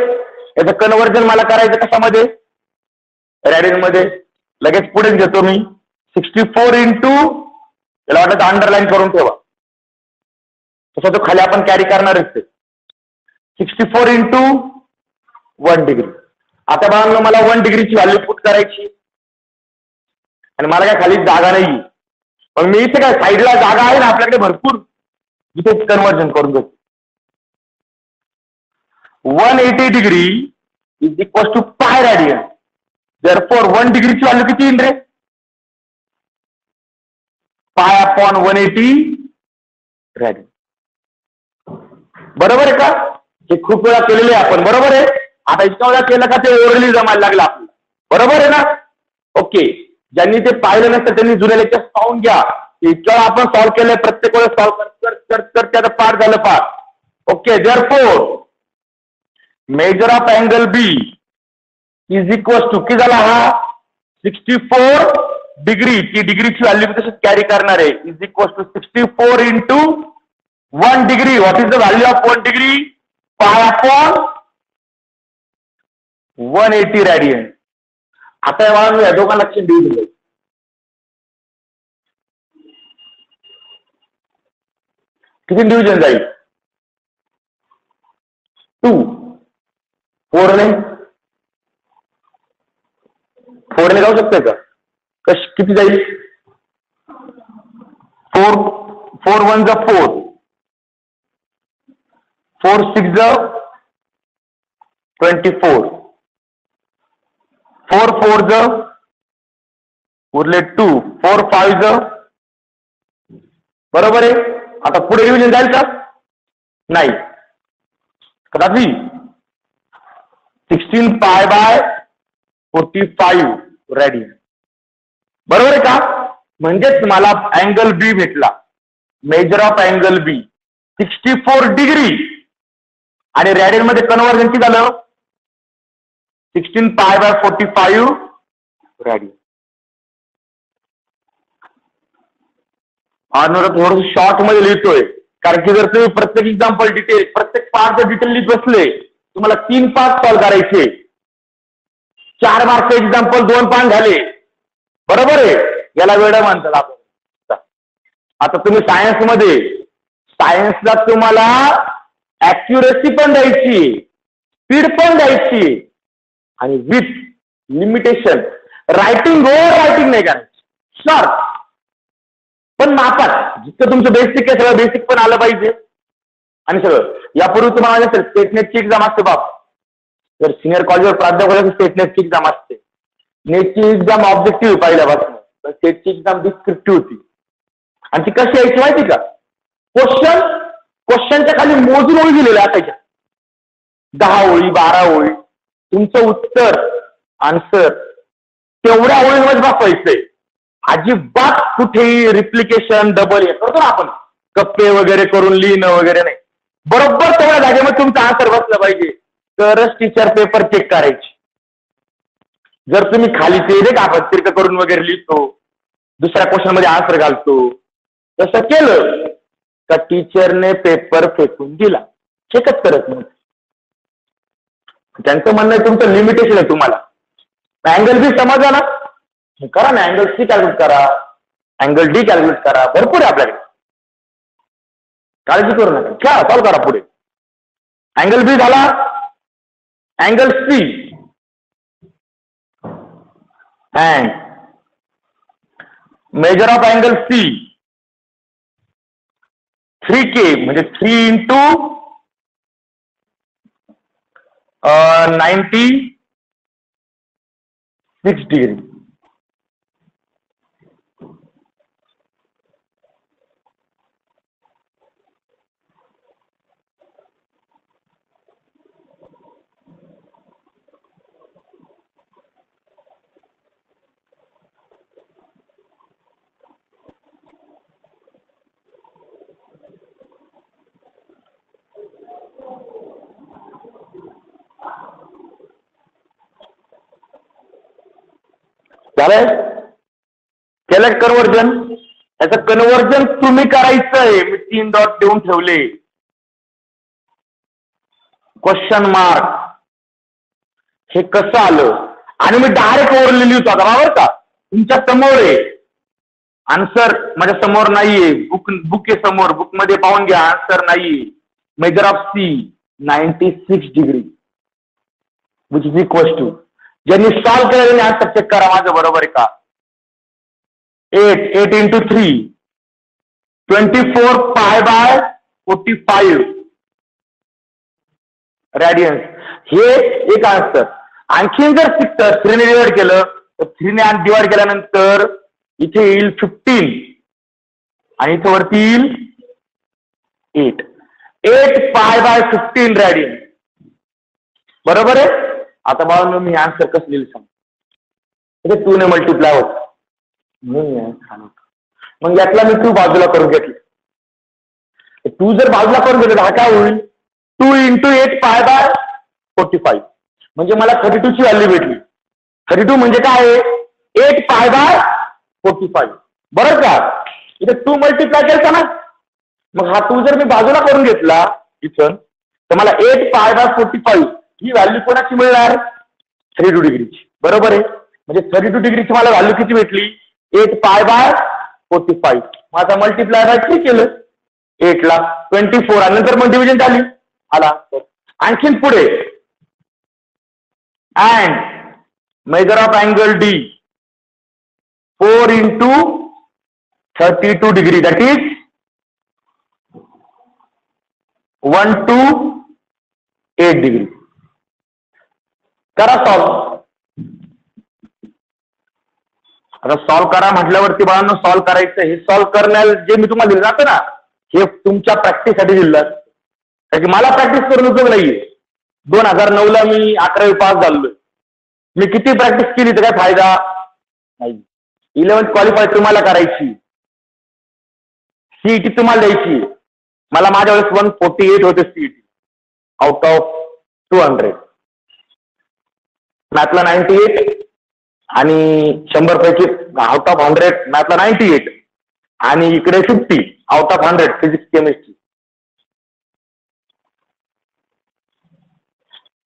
याचं कन्व्हर्जन मला करायचं कशामध्ये? रॅडियन मध्ये. लगेच पुढेच घेतो मी. 64 इंटू याला वाटत अंडरलाईन करून ठेवा. तसं तो खाली आपण कॅरी करणारच. 64 इंटू 1 डिग्री. आता बाळांनो मला 1 डिग्रीची व्हॅल्यू पुट करायची आणि मला काय खाली जागा नाही. पण मी इथे काय साईडला जागा आहे ना आपल्याकडे भरपूर. इथेच कन्व्हर्जन करून घेतो. 180 degree is equal to pi radian. Therefore 1 डिग्रीची व्हॅल्यू किती येईल रे? पाय अपॉन 180 रॅडियन. बरोबर आहे का? हे खूप वेळा केलेले आहे आपण. बरोबर आहे. आता इतका वेळा केलं का ते ओरली जमायला लागलं आपल्याला. बरोबर आहे ना? ओके. ज्यांनी ते पाहिलं नसतं त्यांनी जुन्या लेक्चर पाहून घ्या. इतक्या वेळा आपण सॉल्व्ह केलंय, प्रत्येक वेळेस सॉल्व्ह कर त्याचं पाठ झालं पाठ. ओके. Therefore measure of angle B is equal to किती झाला हा? 64 डिग्री. ती डिग्रीची व्हॅल्यू तशीच कॅरी करणार आहे. Is equal to 64 into 1 degree. What is the value of 1 degree? Pi upon 180 radian. आता या दोघांना लक्ष देऊ दिलं. किती डिव्हिजन जाईल? 2. 4 ने जाऊ शकते का? किती जाईल? 4 1 जा 4, 4 6 जा 24, 4 4 जा उरले 2, 4 5 जा. बरोबर आहे. आता पुढे डिव्हिजन जाईल का? नाही. कदाचित 16 पाय बाय 45 रॅडियन. बरोबर आहे का? म्हणजेच मला अँगल बी भेटला. Measure of angle B 64 degree आणि रॅडियन मध्ये कन्व्हर्जन किती झालं? 16 पाय बाय 45 रॅडियन. थोडं शॉर्ट मध्ये लिहितोय कारण की जर तुम्ही प्रत्येक एक्झाम्पल डिटेल, प्रत्येक पार्टचं डिटेल लिहित बसले, तुम्हाला 3 पार्ट सॉल्व्ह करायचे. 4 मार्कचे एक्झाम्पल 2 पान झाले. बरोबर आहे. याला वेळ म्हणतात आपण. आता तुम्ही सायन्सला तुम्हाला ऍक्युरेसी पण द्यायची, स्पीड पण द्यायची आणि विथ लिमिटेशन. रायटिंग नाही करायची, शार्प पण मापात. जितकं तुमचं बेसिक आहे सगळं बेसिक पण आलं पाहिजे. आणि सगळं यापूर्वी तुम्हाला स्टेट नेटची एक्झाम असते बाप. जर सिनियर कॉलेजवर प्राध्यापक स्टेट नेटची एक्झाम असते. नेटची एक्झाम ऑब्जेक्टिव्ह पहिल्यापासून, तर स्टेटची एक्झाम डिस्क्रिप्टिव्ह होती. आणि ती कशी यायची माहिती का? क्वेश्चनच्या खाली मोजून ओळी दिलेल्या असायच्या. 10 ओळी 12 ओळी. तुमचं उत्तर आन्सर तेवढ्या ओळींमध्ये दाखवायचंय. अजिबात कुठेही रिप्लिकेशन डबल हे करतो ना आपण, कप्पे वगैरे करून लिहिणं वगैरे नाही. बरोबर तेवढ्या जागेमध्ये तुमचा आन्सर बसला पाहिजे, तरच टीचर पेपर चेक करायची. जर तुम्ही खाली ते का आपण तिरकं करून वगैरे लिहितो, दुसऱ्या क्वेश्चन मध्ये आन्सर घालतो, तसं केलं का टीचरने पेपर फेकून दिला, चेकच करत नव्हतं. त्यांचं म्हणणं आहे तुमचं लिमिटेशन आहे. तुम्हाला अँगल बी समजा ना, करा ना. अँगल सी कॅल्क्युलेट करा, अँगल डी कॅल्क्युलेट करा. भरपूर आहे आपल्याकडे. काळजी करू नका. क्या सॉल्व करा पुढे. अँगल बी झाला. Angle C and measure of angle C 3K म्हणजे 3 इंटू 96 डिग्री. केलं कन्वर्जन. याचं कन्वर्जन तुम्ही करायचंय. मी 3 डॉट देऊन ठेवले. Question mark. हे कसं आलं? आणि मी डायरेक्ट वर लिहितो आता. बरोबर का? तुमच्या समोर आहे आन्सर, माझ्या समोर नाहीये. बुक आहे समोर, बुक मध्ये पाहून घ्या. आन्सर नाहीये. Measure of C 96 degree which is equal to. ज्यांनी सॉल्व्ह केलं त्यांनी आन्सर चेक करा माझं बरोबर आहे का? 8 इंटू 3 24 पाय बाय 45 रॅडियन्स. हे एक आन्सर. आणखीन जर 3 ने डिवाइड केलं तर 3 ने डिवाइड केल्यानंतर इथे येईल 15 आणि इथे वरती येईल 8. 8π/15 रेडियन. बरोबर आहे. आता बाळांनो मी आन्सर कसं लिहिलं सांग. इथे 2 ने मल्टिप्लाय होत म्हणून मग यातला मी 2 बाजूला करून घेतलं. 2 जर बाजूला करून घेतलं हा काय होईल 2 × 8π/45 म्हणजे मला 32 ची व्हॅल्यू भेटली. 32 म्हणजे काय आहे 8π/45 बरोबर का. इथे 2 मल्टिप्लाय केलं ना मग हा 2 जर मी बाजूला करून घेतला इथं तर मला 8π/45 ही व्हॅल्यू कोणाची मिळणार 32 डिग्रीची. बरोबर आहे. म्हणजे 32 डिग्रीची मला व्हॅल्यू किती भेटली 8π/45. माझा मल्टिप्लाय बाय 3 केलं 8 ला 24 आणि नंतर मग डिव्हिजन झाली आला. आणखीन पुढे and measure of angle D 4 × 32 degree that is 1 to 8 degree. करा सॉल्व. आता सॉल्व करा म्हटल्यावरती बाळांनो सॉल्व करायचं. हे सॉल्व करण्याला जे मी तुम्हाला दिलं जातं ना हे तुमच्या प्रॅक्टिससाठी दिलं. कारण की मला प्रॅक्टिस करून उपयोग नाहीये. 2009 ला मी 11वी पास झालोय. मी किती प्रॅक्टिस केली तर काय फायदा नाही. 11th क्वालिफाय तुम्हाला करायची. सीईटी तुम्हाला द्यायची. मला माझ्या वेळेस 148 होते सीईटी आउट ऑफ 200. मॅथला 98 आणि 100 पैकी आउट ऑफ 100 मॅथला 98 आणि इकडे 50 आउट ऑफ 100 फिजिक्स केमिस्ट्री.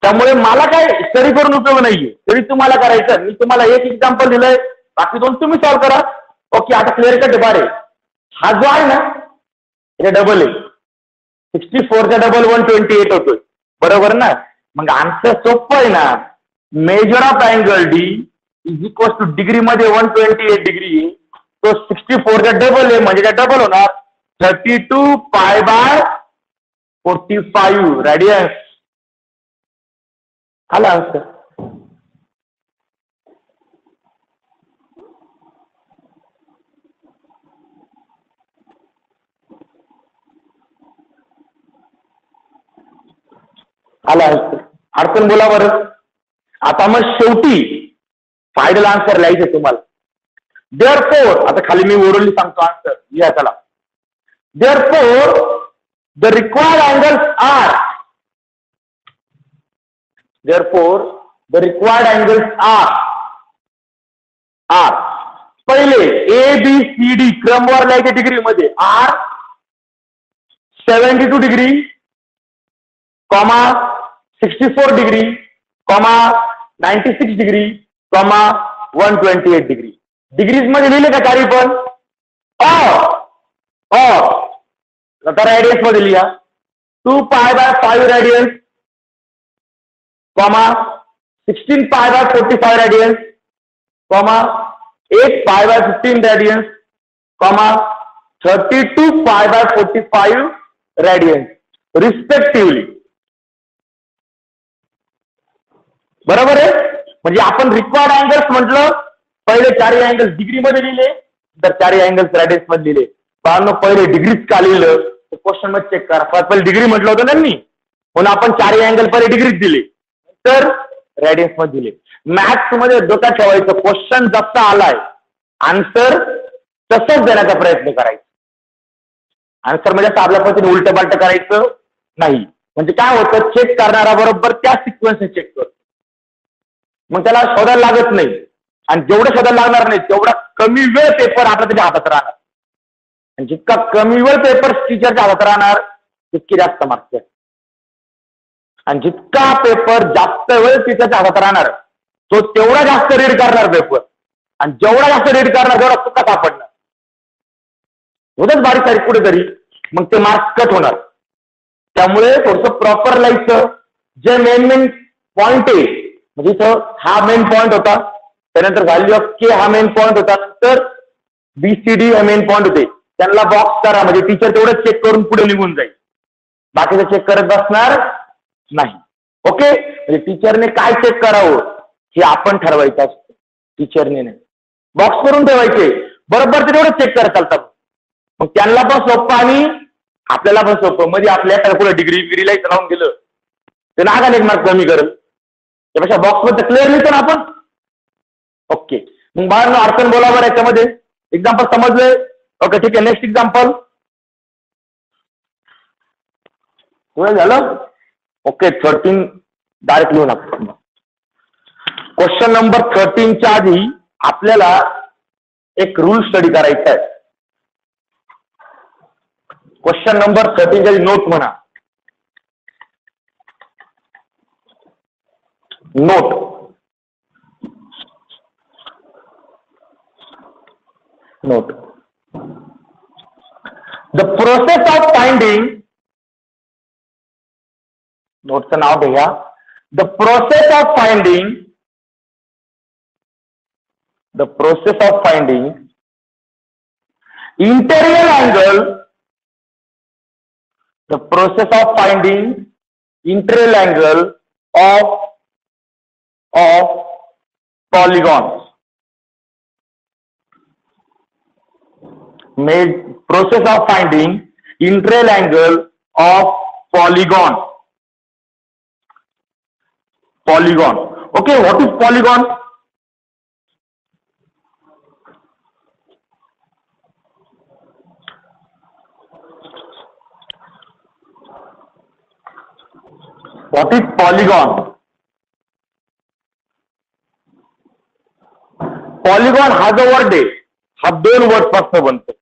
त्यामुळे मला काय स्टडी करून उपयोग नाहीये. तरी तुम्हाला करायचं. मी तुम्हाला एक एक्झाम्पल दिलंय बाकी 2 तुम्ही सॉल्व करा. ओके. आता क्लिअर कट बारे हा जो आहे ना हे डबल आहे 64चा डबल 128 होतोय. बरोबर ना. मग आन्सर सोपं आहे ना. Major of angle D is equal two degree मध्ये 128 डिग्री तो 64चा डबल आहे म्हणजे काय डबल होणार 32π/45 रेडियन्स. आला आन्सर. आला आन्सर. अडचण बोला बरं. आता मग शेवटी फायनल आन्सर लिहायचं तुम्हाला. देअरफोर आता खाली मी ओरली सांगतो आन्सर लिहा चला. Therefore the required angles are therefore the required angles are पहिले ABCD क्रमवार लिहायचे डिग्री मध्ये R 72 degree 64 degree 96 degree 128 degree. Degrees मध्ये लिहिले का चारी पण आता रेडियन्स मध्ये लिहा 2π/5 radians 16π/45 radians 8π/15 radians 32π/45 radians respectively. बरोबर आहे. म्हणजे आपण रिक्वायर्ड अँगल्स म्हटलं पहिले 4 अँगल्स डिग्री मध्ये लिहिले तर 4 अँगल्स रेडियन्स मध्ये लिहिले. पण पहिले डिग्रीज का लिहिलं क्वेश्चन मध्ये चेक करा. पहिले डिग्री म्हटलं होतं ना मी म्हणून आपण 4 अँगल पहिले डिग्रीज दिले तर रेडियन्स मध्ये दिले. मॅथ्स मध्ये डोक्यात ठेवायचं क्वेश्चन जसा आलाय आन्सर तसंच देण्याचा प्रयत्न करायचा. आन्सर म्हणजे आपल्या पद्धतीने उलट पालट करायचं नाही. म्हणजे काय होतं चेक करणारा बरोबर त्या सिक्वेन्सने चेक करतो. मग त्याला शोधायला लागत नाही आणि जेवढं शोधायला लागणार नाही तेवढा कमी वेळ पेपर आपल्या त्याच्या हातात राहणार. आणि जितका कमी वेळ पेपर टीचरच्या हातात राहणार तितकी जास्त मार्क्स. आणि जितका पेपर जास्त वेळ टीचरच्या हातात राहणार तो तेवढा जास्त रीड करणार पेपर. आणि जेवढा जास्त रीड करणार तेवढा चुका सापडणार होतच बारीक सारीक कुठेतरी मग ते मार्क्स कट होणार. त्यामुळे थोडंसं प्रॉपर लिहायचं. जे मेन पॉइंट आहे म्हणजे इथं हा मेन पॉइंट होता त्यानंतर व्हॅल्यू ऑफ के हा मेन पॉइंट होता नंतर BCD हा मेन पॉइंट होते त्यांना बॉक्स करा म्हणजे टीचर तेवढं चेक करून पुढे निघून जाईल. बाकीचं चेक करत बसणार नाही. ओके, म्हणजे टीचरने काय चेक करावं हे आपण ठरवायचं असतं, टीचरने नाही. बॉक्स करून ठेवायचे, बरोबर ते तेवढं चेक करत चालतात. मग त्यांना पण सोपं आणि आपल्याला पण सोपं. म्हणजे आपल्या कुठे डिग्रीला लावून गेलं ते नागाने एक मार्क कमी करेल, त्यापेक्षा बॉक्स मध्ये क्लिअर लिहितो ना आपण. ओके, मग बाळांनो अडचण बोला बरं याच्यामध्ये. एक्झाम्पल समजलंय? ओके ठीक आहे, नेक्स्ट एक्झाम्पल. झालं? ओके 13 डायरेक्ट लिहून आपण. क्वेश्चन नंबर 13च्या आधी आपल्याला एक रूल स्टडी करायचा आहे. क्वेश्चन नंबर 13च्या आधी नोट म्हणा. Note. Note. The process of finding, नोटचं नाव घ्या. The process of finding, the process of finding interior angle, the process of finding interior angle of polygons. Made process of finding integral angle of polygon. Polygon. Okay, what is polygon? What is polygon? Polygon हा जो वर्ड आहे हा 2 वर्ड पासून बनतो.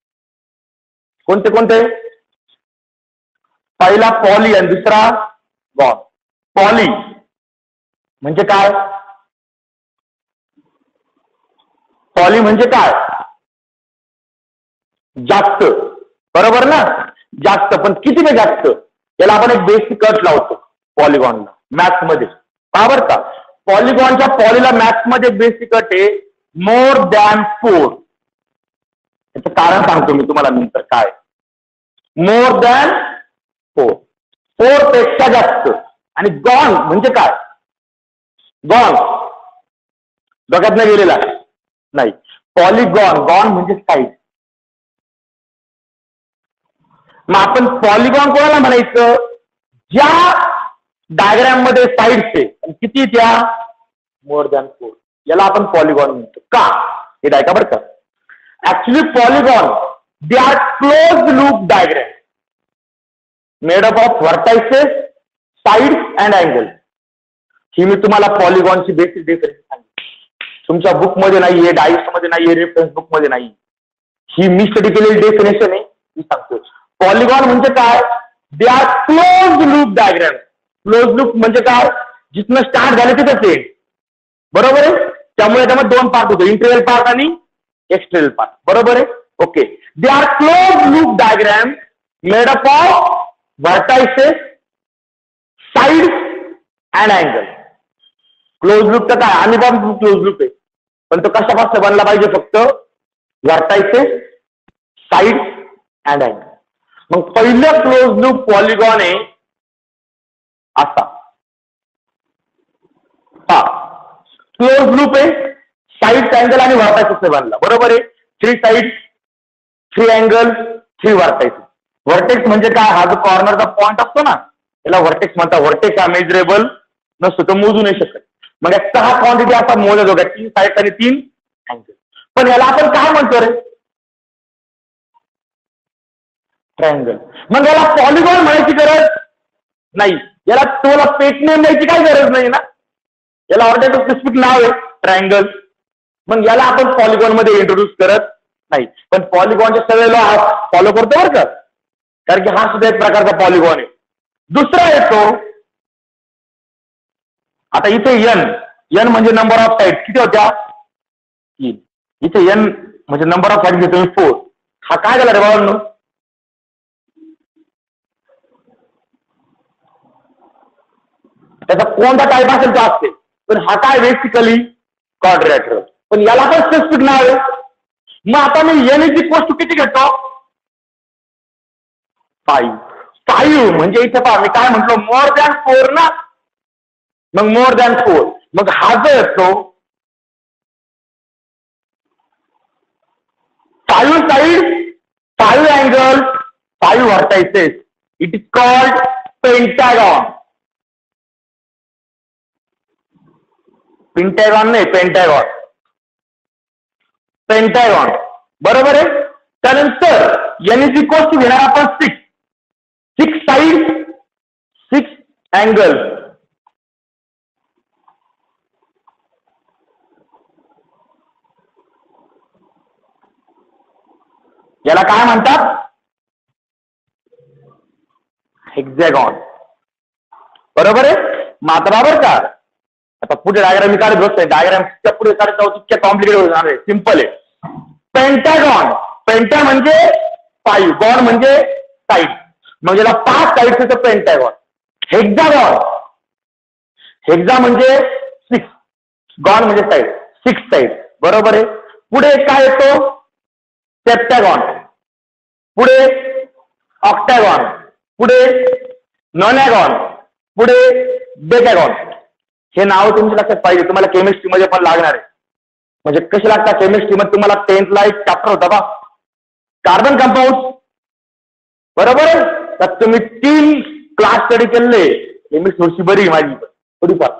कोणते कोणते? पहिला पॉली आणि दुसरा गॉन. पॉली म्हणजे काय? पॉली म्हणजे काय? जास्त, बरोबर ना? जास्त, पण किती ने जास्त? याला आपण एक बेसिक अट लावतो पॉलिगॉनला मॅथ्स मध्ये. बरोबर का? पॉलिगॉनच्या पॉलीला मॅथ्स मध्ये बेसिक अट आहे मोर दॅन 4. याचं कारण सांगतो मी तुम्हाला नंतर काय. मोर दॅन 4, 4 पेक्षा जास्त. आणि गॉन म्हणजे काय? गॉन डोक्यात नाही गेलेला नाही. पॉलिगॉन, गॉन म्हणजे साईड. मग आपण पॉलिगॉन कोणाला म्हणायचं? ज्या डायग्राम मध्ये साईड्स आहे किती त्या? More than 4. याला आपण पॉलिगॉन म्हणतो. का? हे ऐका बरं का. Actually polygon they are close loop diagram made up of vertices, sides and angle. ही मी तुम्हाला पॉलिगॉनची बेसिक डेफिनेशन सांगितली. तुमच्या बुक मध्ये नाहीये, डायस मध्ये नाहीये, रेफरन्स बुक मध्ये नाही. ही मी स्टडी केलेली डेफिनेशन आहे, मी सांगतो. पॉलिगॉन म्हणजे काय? दे are close loop diagram. Close loop म्हणजे काय? जिथनं स्टार्ट झाले तिथंच आहे, बरोबर आहे? त्यामुळे त्यामध्ये 2 पार्ट होतो, इंटेरियर पार्ट आणि एक्सटेरियर पार्ट, बरोबर आहे? Okay. They are close loop diagram made up of vertices, sides and angle. Close loop तर काय? आम्ही पण क्लोज लूप आहे, पण तो कशापासून बनला पाहिजे? फक्त व्हर्टायसेस, साइड्स अँड अँगल. मग पहिलं क्लोज लूप पॉलिगॉन आहे असा. क्लोज लूप आहे, साइड अँगल आणि व्हर्टायसेस बनला, बरोबर आहे? 3 साइड, 3 अँगल, 3 व्हर्टायसेस. व्हर्टेक्स म्हणजे काय? हा जो कॉर्नरचा पॉइंट असतो ना याला व्हर्टेक्स म्हणतात. व्हर्टेक्स हा मेजरेबल नसतो, तो मोजू नाही शकत. मग 6 क्वांटिटी असा मोजल्या दोघ्या, 3 साइड आणि 3 अँगल. पण याला आपण काय म्हणतो रे? ट्रायंगल. मग याला पॉलिगॉन म्हणायची गरज नाही. याला तुम्हाला पेट नेम द्यायची काय गरज नाही ना. याला ऑलरेडी स्पेसिफिक नाव आहे ट्रायंगल. मग याला आपण पॉलिगॉन मध्ये इंट्रोड्यूस करत नाही. पण पॉलिगॉनचे सगळे लॉ फॉलो करतो बरं का, कारण की हा सुद्धा एक प्रकारचा पॉलिगॉन आहे. दुसरा येतो आता इथे एन म्हणजे नंबर ऑफ साइड. किती होत्या? 3. इथे एन म्हणजे नंबर ऑफ साइड घेतो 4. हा काय झाला रे बाबांनो? त्याचा कोणता टाईप असेल तो असते, पण हा काय बेसिकली क्वाड्रॅटरल. पण याला पण स्पेसिफिक नाव आहे. मग आता मी एन इज इक्वल टू किती घेतो? 5. 5 म्हणजे इथे पहा मी काय म्हटलो? मोर दॅन 4 ना. मग मोर दॅन 4. मग हा जो येतो 5 side 5 angle 5 vertices. It is called Pentagon. Pentagon नाही, पेंटॅगॉन. पेंटॅगॉन बरोबर आहे. त्यानंतर एन इज इक्वल टू घेणार आपण 6. 6 साइड 6 अँगल. याला काय म्हणतात? हेक्झॅगॉन. बरोबर आहे. मात्रा बरं का. आता पुढे डायग्राम मी काढत बसतोय. डायग्रामच्या पुढे काढत जाऊ तितक्या कॉम्प्लिकेटेड होणार आहे. सिंपल आहे. पेंटॅगॉन. पेंटा म्हणजे 5, गॉन म्हणजे साइड. मग याला 5 साइडचं पेंटॅगॉन. हेक्झागॉन. हेक्झा म्हणजे 6, गॉन म्हणजे साइड. 6 साइड. बरोबर आहे. पुढे काय येतो? सेप्टॅगॉन. पुढे ऑक्टॅगॉन. पुढे नॉनॅगॉन. पुढे डेकॅगॉन. हे नाव तुमच्या लक्षात पाहिजे. तुम्हाला केमिस्ट्रीमध्ये पण लागणार आहे. म्हणजे कसे लागतात केमिस्ट्रीमध्ये? तुम्हाला 10th ला एक चॅप्टर होता बा, कार्बन कंपाऊंड. बरोबर आहे. तर तुम्ही 3 क्लास स्टडी केले. केमिस्ट्री थोडीशी बरी माझी थोडीफार.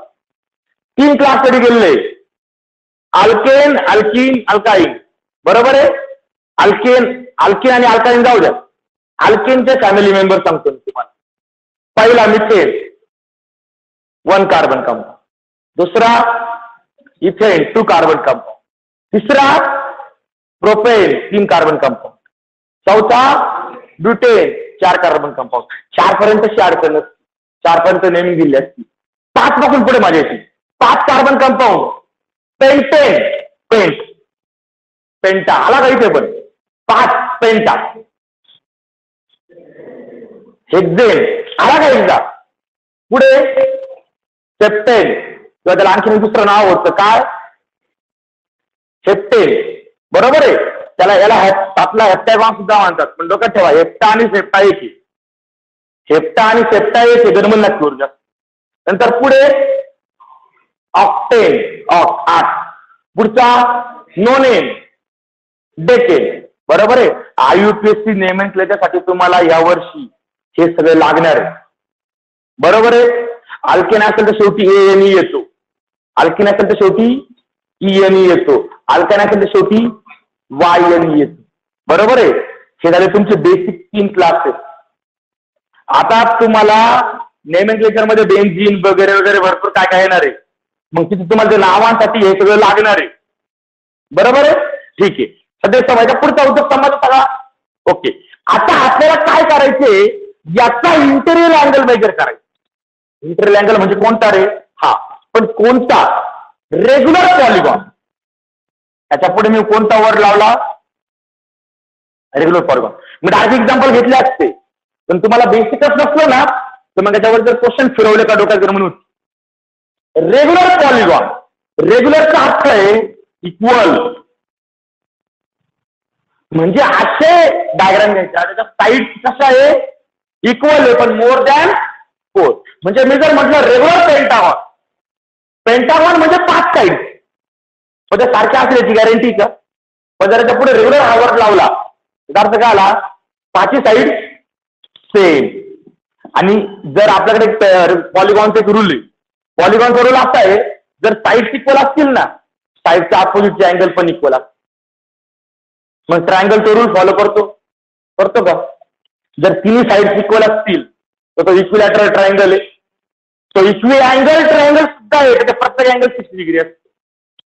3 क्लास स्टडी केले. Alkane, alkene, अल्काईन. बरोबर आहे. अल्केन आणि अल्काईन जाऊ द्या. अल्केनचे फॅमिली मेंबर सांगतो मी तुम्हाला. पहिला मिथेन, 1 कार्बन कंपाऊंड. दुसरा इथेन, 2 कार्बन कंपाऊंड. तिसरा प्रोपेन, 3 कार्बन कंपाऊंड. चौथा ब्युटेन, 4 कार्बन कंपाऊंड. 4 पर्यंत अडचण नसते. 4 पर्यंत नेमिंग दिली असती. 5 पासून पुढे माझ्या येते. 5 कार्बन कंपाऊंड. पेंटेन, पेंट, पेंटा आला का इथे पण? 5 पेंटा. हेक्झेन आला का एकदा? पुढे सेप्टेन, किंवा त्याला आणखी दुसरं नाव होतं काय? हेप्टेन. बरोबर आहे. त्याला याला आपला हेप्टॅगॉन सुद्धा म्हणतात. पण डोक्यात ठेवा, हेप्टा आणि सेप्टा एक. हेप्टा आणि सेप्टा एक गणमन नक्की ऊर्जा. नंतर पुढे ऑक्टेन, 8. पुढचा नोनेन, डेकेन. बरोबर आहे. IUPSC नेमनक्लेचरसाठी तुम्हाला यावर्षी हे सगळे लागणार आहे. बरोबर आहे. अल्केन असेल तर शेवटी ANE येतो. अल्केन असेल तर शेवटी ENE येतो. अल्केन असेल तर शेवटी YNE येतो. बरोबर आहे. हे झाले तुमचे बेसिक 3 क्लासेस. आता तुम्हाला नेमनक्लेचर मध्ये बेन्झीन वगैरे वगैरे भरपूर काय काय येणार आहे. मग तिथे तुम्हाला ते नावांसाठी हे सगळं लागणार आहे. बरोबर आहे. ठीक आहे. सध्या समाजा पुढचा उद्योग समाज सगळा ओके. आता आपल्याला काय करायचंय? याचा इंटेरियर अँगल मेजर करायचा. इंटेरियर अँगल म्हणजे कोणता रे? हा, पण कोणता? Regular polygon. त्याच्या पुढे मी कोणता वर्ड लावला? Regular polygon. मी डायरेक्ट एक्झाम्पल घेतले असते, पण तुम्हाला बेसिकच नसलं ना, तर मग त्याच्यावर जर क्वेश्चन फिरवले का डोक्यात म्हणून. Regular polygon. रेग्युलरचा अर्थ आहे इक्वल. म्हणजे असे डायग्राम घ्यायचा त्याच्या साईड कशा आहे? इक्वल आहे, पण मोर दॅन 4. म्हणजे मी जर म्हटलं रेग्युलर पेंटागॉन, पेंटागॉन म्हणजे 5 साईड. पण ते सारख्या असेल याची गॅरंटी का? पण जर त्याच्या पुढे रेग्युलर हा वर्ड लावला, त्याचा अर्थ काय आला? 5 साईड सेम. आणि जर आपल्याकडे पॉलिगॉनचा एक रूल आहे. पॉलिगॉनचा रूल असा आहे, जर साईड इक्वल असतील ना, साईडच्या अपोजिटचे अँगल पण इक्वल असतात. मग ट्रायंगलचा रूल फॉलो करतो का? जर तिन्ही साईड इक्वल असतील तर तो इक्विलॅटरल ट्रायंगल आहे. तो इक्विअँगल ट्रायंगल सुद्धा आहे. त्याच्या प्रत्येक अँगल 60 डिग्री असतो.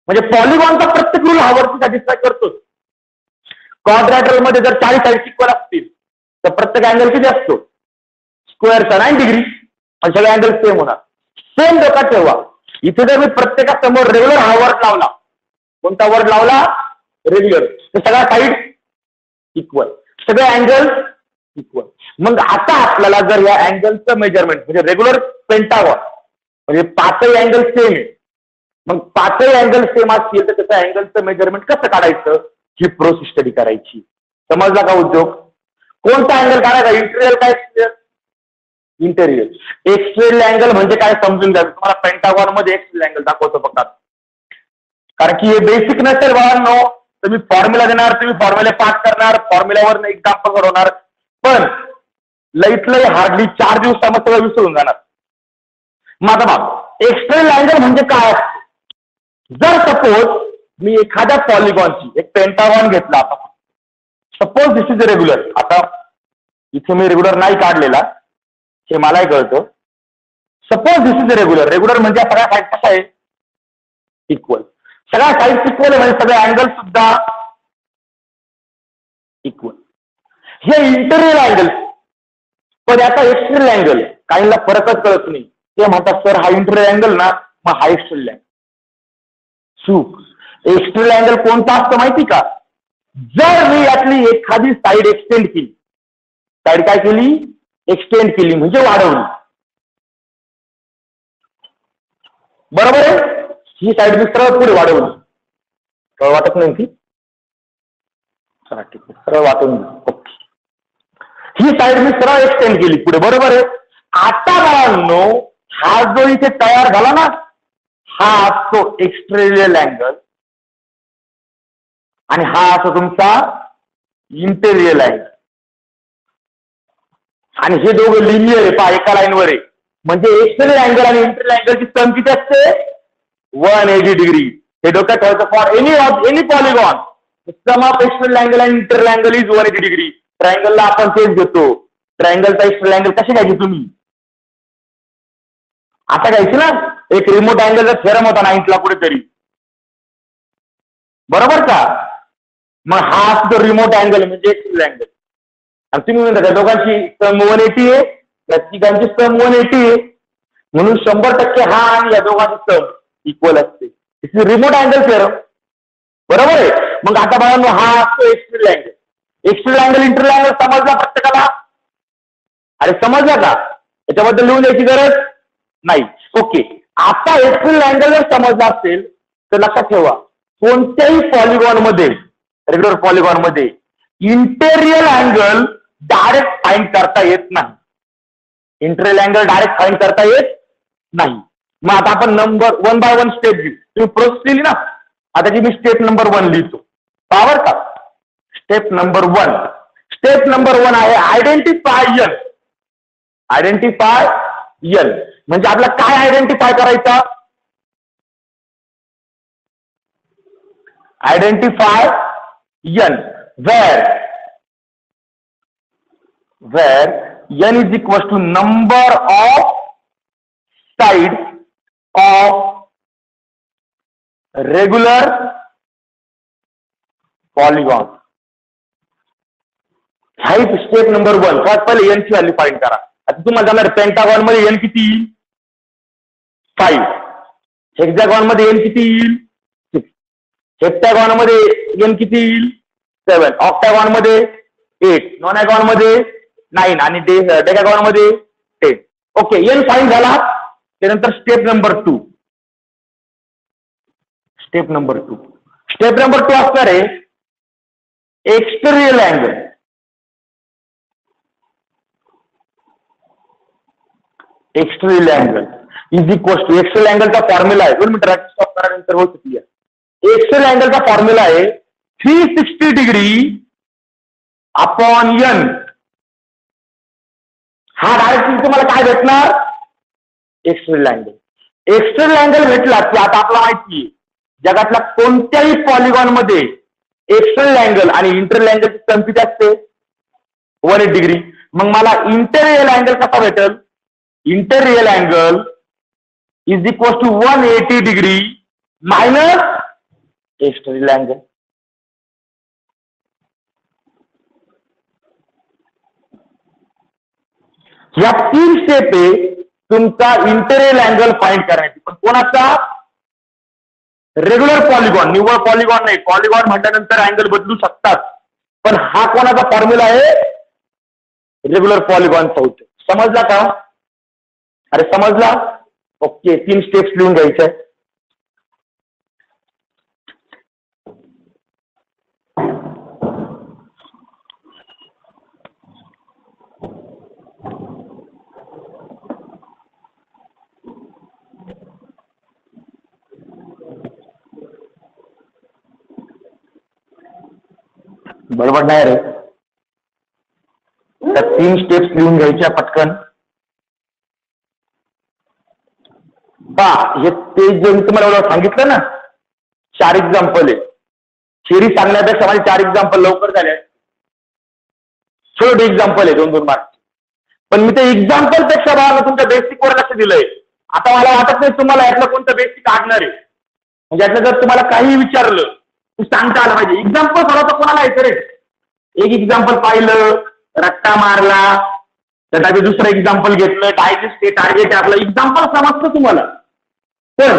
म्हणजे पॉलिगॉनचा प्रत्येक रूल हा वरती सॅटिस्फाय करतो. क्वाड्रॅटरल मध्ये जर 40 साईड इक्वल असतील तर प्रत्येक अँगल किती असतो? स्क्वेअरचा 9 डिग्री. आणि सगळे अँगल सेम होणार. सेम डोक्यात ठेवा. इथे जर मी प्रत्येकासमोर रेग्युलर हा वर्ड लावला, कोणता वर्ड लावला? रेग्युलर, तर सगळ्या साईड इक्वल, सगळे अँगल इक्वल. मग आता आपल्याला जर या अँगलचं मेजरमेंट म्हणजे रेग्युलर पेंटागॉन म्हणजे 5ही अँगल सेम आहे, मग 5ही अँगल सेम असतील तर त्याचं अँगलचं मेजरमेंट कसं काढायचं ही प्रोसेस स्टडी करायची. समजला का उद्योग? कोणता अँगल काढायचा? इंटेरियर काय? इंटेरियर एक्स्ट्रेल अँगल म्हणजे काय समजून घ्या. तुम्हाला पेंटागॉन मध्ये एक्स्ट्रेल अँगल दाखवतो फक्त, कारण की हे बेसिक नसेल बाळांनो तर मी फॉर्म्युला देणार, तुम्ही फॉर्म्युले पाठ करणार, फॉर्म्युल्यावर एक्झाम्पल सोडवणार, पण लईत लई हार्डली 4 दिवसामध्ये सगळं विसरून जाणार. मग आता बघ एक्स्ट्रेल अँगल म्हणजे काय. जर सपोज मी एखाद्या पॉलिगॉनची एक पेंटागॉन घेतला, आता सपोज दिस इज रेग्युलर. आता इथे मी रेग्युलर नाही काढलेला हे मलाही कळतं. Suppose this is regular. Regular म्हणजे सगळ्या साईड कसा आहे इक्वल, सगळ्या साईड इक्वल आहे म्हणजे सगळे अँगल सुद्धा इक्वल. हे इंटरनल अँगल. पण याचा एक्सटर्नल अँगल काहींना फरकच कळत नाही. ते म्हणतात सर हा इंटरनल अँगल ना, मग हा एक्सटर्नल अँगल. चूक. एक्सटर्नल अँगल कोणता असतं माहिती का. जर मी यातली एखादी साईड एक्सटेंड केली, साईड काय केली एक्सटेंड केली म्हणजे वाढवली, बरोबर आहे. ही साईड मी सरळ पुढे वाढवली, सरळ वाटत नाही ती, चला ठीक आहे सरळ वाटून ओके. ही साईड मी सरळ एक्सटेंड केली पुढे, बरोबर आहे. आता बाळांनो हा जो इथे तयार झाला ना, हा असतो एक्स्ट्रेरियल अँगल आणि हा असतो तुमचा इंटेरियल अँगल. आणि हे दोघं लिनियर आहे पहा, एका लाईनवर आहे. म्हणजे एक्स्टर्नल अँगल आणि इंटरनल अँगलची सम किती असते 180 डिग्री. हे डोक्यात ठेवायचं. For any polygon sum of external angle आणि इंटरनल अँगल इज 180 डिग्री. ट्रायंगलला आपण तेच घेतो. ट्रायंगलचा एक्स्टर्नल अँगल कसे घ्यायचे तुम्ही, आता घ्यायचे ना. एक रिमोट अँगलचा थेरम होता 9th ला कुठेतरी, बरोबर का. मग हा असतो रिमोट अँगल म्हणजे एक्स्टर्नल अँगल. आणि तुम्ही म्हणता त्या दोघांची सम 180 आहे, या तिघांची सम 180 आहे, म्हणून 100% हा आणि या दोघांची सम इक्वल असते. रिमोट अँगल थेरम, बरोबर आहे. मग आता बघा हा असतो external angle. External angle internal angle समजला प्रत्येकाला. अरे समजला का, याच्याबद्दल लिहून द्यायची गरज नाही. ओके. आता एक्स्टर्नल अँगल जर समजला असेल तर लक्षात ठेवा, कोणत्याही पॉलिगॉन मध्ये, रेग्युलर पॉलिगॉन मध्ये इंटेरियल अँगल डायरेक्ट फाइंड करता येत नाही. इंटेरियल अँगल डायरेक्ट फाइंड करता येत नाही. मग आता आपण नंबर 1 बाय 1 स्टेप घेऊ. तुम्ही प्रोसेस लिहिली ना, आता जी मी स्टेप नंबर 1 लिहितो, पावर का. Step number 1. स्टेप नंबर 1 आहे आयडेंटिफाय एन. आयडेंटिफाय एन म्हणजे आपला काय आयडेंटिफाय करायचा, identify n where n is equals to number of sides of regular polygon. Height step number 1. पहिले n ची व्हॅल्यू फाइंड करा. आता तुम्हाला जाणार पेंटागॉन मध्ये n किती येईल 5, हेक्सागॉन मध्ये n किती येईल 6, हेप्टॅगॉन मध्ये n किती येईल 7, ऑक्टॅगॉन मध्ये 8, नॉनॅगॉन मध्ये 9 आणि डेकागॉन मध्ये 10. ओके, n फाइंड झाला. त्यानंतर स्टेप नंबर 2. स्टेप नंबर 2 असणार आहे exterior angle. Exterior angle is equal to, exterior अँगलचा फॉर्म्युला आहे, 2 मिनिट स्टॉप करा नंतर होऊ शकते. एक्स्टेरियल अँगलचा फॉर्म्युला आहे 360 डिग्री अपॉन n. हा डायरेक्टली तुम्हाला काय भेटणार एक्स्टेरियल अँगल. एक्स्टेरियल अँगल भेटला की आता आपला माहिती आहे जगातल्या कोणत्याही पॉलिगॉन मध्ये एक्स्टेरियल अँगल आणि इंटरनल अँगलची सम किती असते 180 डिग्री. मग मला इंटेरियल अँगल कसा भेटेल, interior angle is equal to 180 degree minus exterior angle. या 3 स्टेप आहे तुमचा इंटेरियल अँगल फाइंड करण्याची. पण कोणाचा, रेग्युलर पॉलिगॉन, निव्वळ पॉलिगॉन नाही. पॉलिगॉन म्हटल्यानंतर अँगल बदलू शकतात, पण हा कोणाचा फॉर्म्युला आहे रेग्युलर पॉलिगॉनचा होतो. समजला का, अरे समजला. ओके, 3 स्टेप्स लिहून घ्यायचे. बरोबर नाही रे. त्या 3 स्टेप्स लिहून घ्यायच्या पटकन. हे ते जे मी तुम्हाला सांगितलं ना 4 एक्झाम्पल आहे. थिअरी सांगण्यापेक्षा माझे 4 एक्झाम्पल लवकर झाले. छोटे एक्झाम्पल आहे 2-2 मार्क. पण मी ते एक्झाम्पल पेक्षा बाळांना तुमच्या बेसिकवर लक्ष दिलंय. आता मला वाटत नाही तुम्हाला यातलं कोणतं बेसिक काढणार आहे. म्हणजे यातलं जर तुम्हाला काही विचारलं तू सांगता आलं पाहिजे. एक्झाम्पल सोडवता कोणाला येतं रे. एक एक्झाम्पल पाहिलं, रट्टा मारला, त्यासाठी दुसरं एक्झाम्पल घेतलं, डायजेस्ट ते टार्गेट आहे आपलं. एक्झाम्पल समजतं तुम्हाला. पण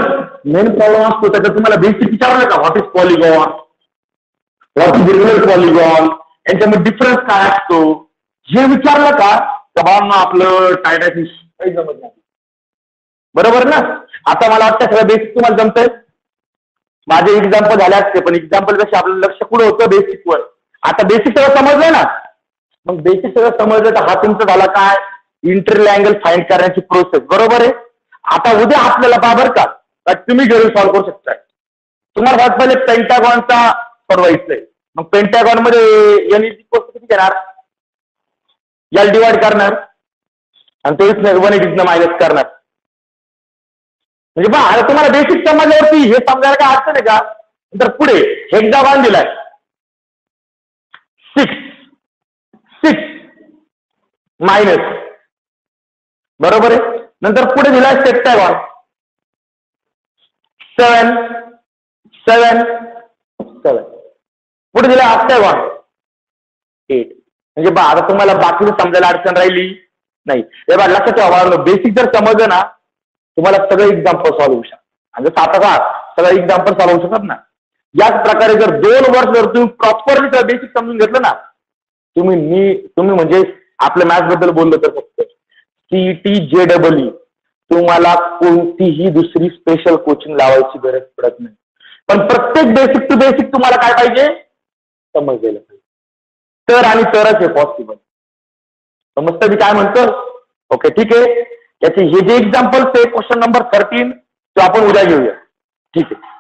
मेन प्रॉब्लेम असतो त्याच्यात तुम्हाला बेसिक विचारलं का what is polygon, what is regular polygon, यांच्यामध्ये डिफरन्स काय असतो हे विचारलं का बाबांना आपलं टायडायसिस काही जमत नाही. बरोबर ना. आता मला वाटतं सगळं बेसिक तुम्हाला जमतंय. माझे एक्झाम्पल झाले असते पण एक्झाम्पल पेक्षा आपलं लक्ष कुठं होतं बेसिकवर. आता बेसिक सगळं समजलं ना. मग बेसिक सगळं समजलं तर हा तुमचा झाला काय इंटरव्हल अँगल फाइंड करण्याची प्रोसेस. बरोबर आहे. आता उद्या आपल्याला बरं का तुम्ही घरी सॉल्व्ह करू शकताय. तुम्हाला फार पहिले पेंटागॉनचा सोडवायचंय. मग पेंटागॉन मध्ये एन इज इक्वल किती घेणार, याला डिवाइड करणार आणि ते 180 मायनस करणार. म्हणजे आता तुम्हाला बेसिक समजल्यावरती हे समजायला काय अडचण आहे का. नंतर पुढे हेक्सागॉन दिलाय 6 मायनस. बरोबर आहे. नंतर पुढे दिलाय सेप्टॅगॉन 7 पुढे दिलाय ऑक्टॅगॉन 8. म्हणजे आता तुम्हाला बाकी समजायला अडचण राहिली नाही. हे बघा लक्षात ठेवा बेसिक जर समजलं ना तुम्हाला सगळं एक्झाम्पल सॉल्व्ह होऊ शकत. आणि आता का सगळं एक्झाम्पल सॉल्व्ह होऊ शकत ना. याच प्रकारे जर 2 वर्ष जर तुम्ही प्रॉपरली बेसिक समजून घेतलं ना तुम्ही म्हणजे आपल्या मॅथ्स बद्दल बोललो तर फक्त CET JEE तुम्हाला कोणतीही दुसरी स्पेशल कोचिंग लावायची गरज पडत नाही. पण प्रत्येक बेसिक टू बेसिक तुम्हाला काय पाहिजे समजलेलं पाहिजे. तर आणि तरच हे पॉसिबल. समजतं मी काय म्हणतो. ओके ठीक आहे. याचे हे जे एक्झाम्पल्स आहे क्वेश्चन नंबर 13 तो आपण उद्या घेऊया. ठीक आहे.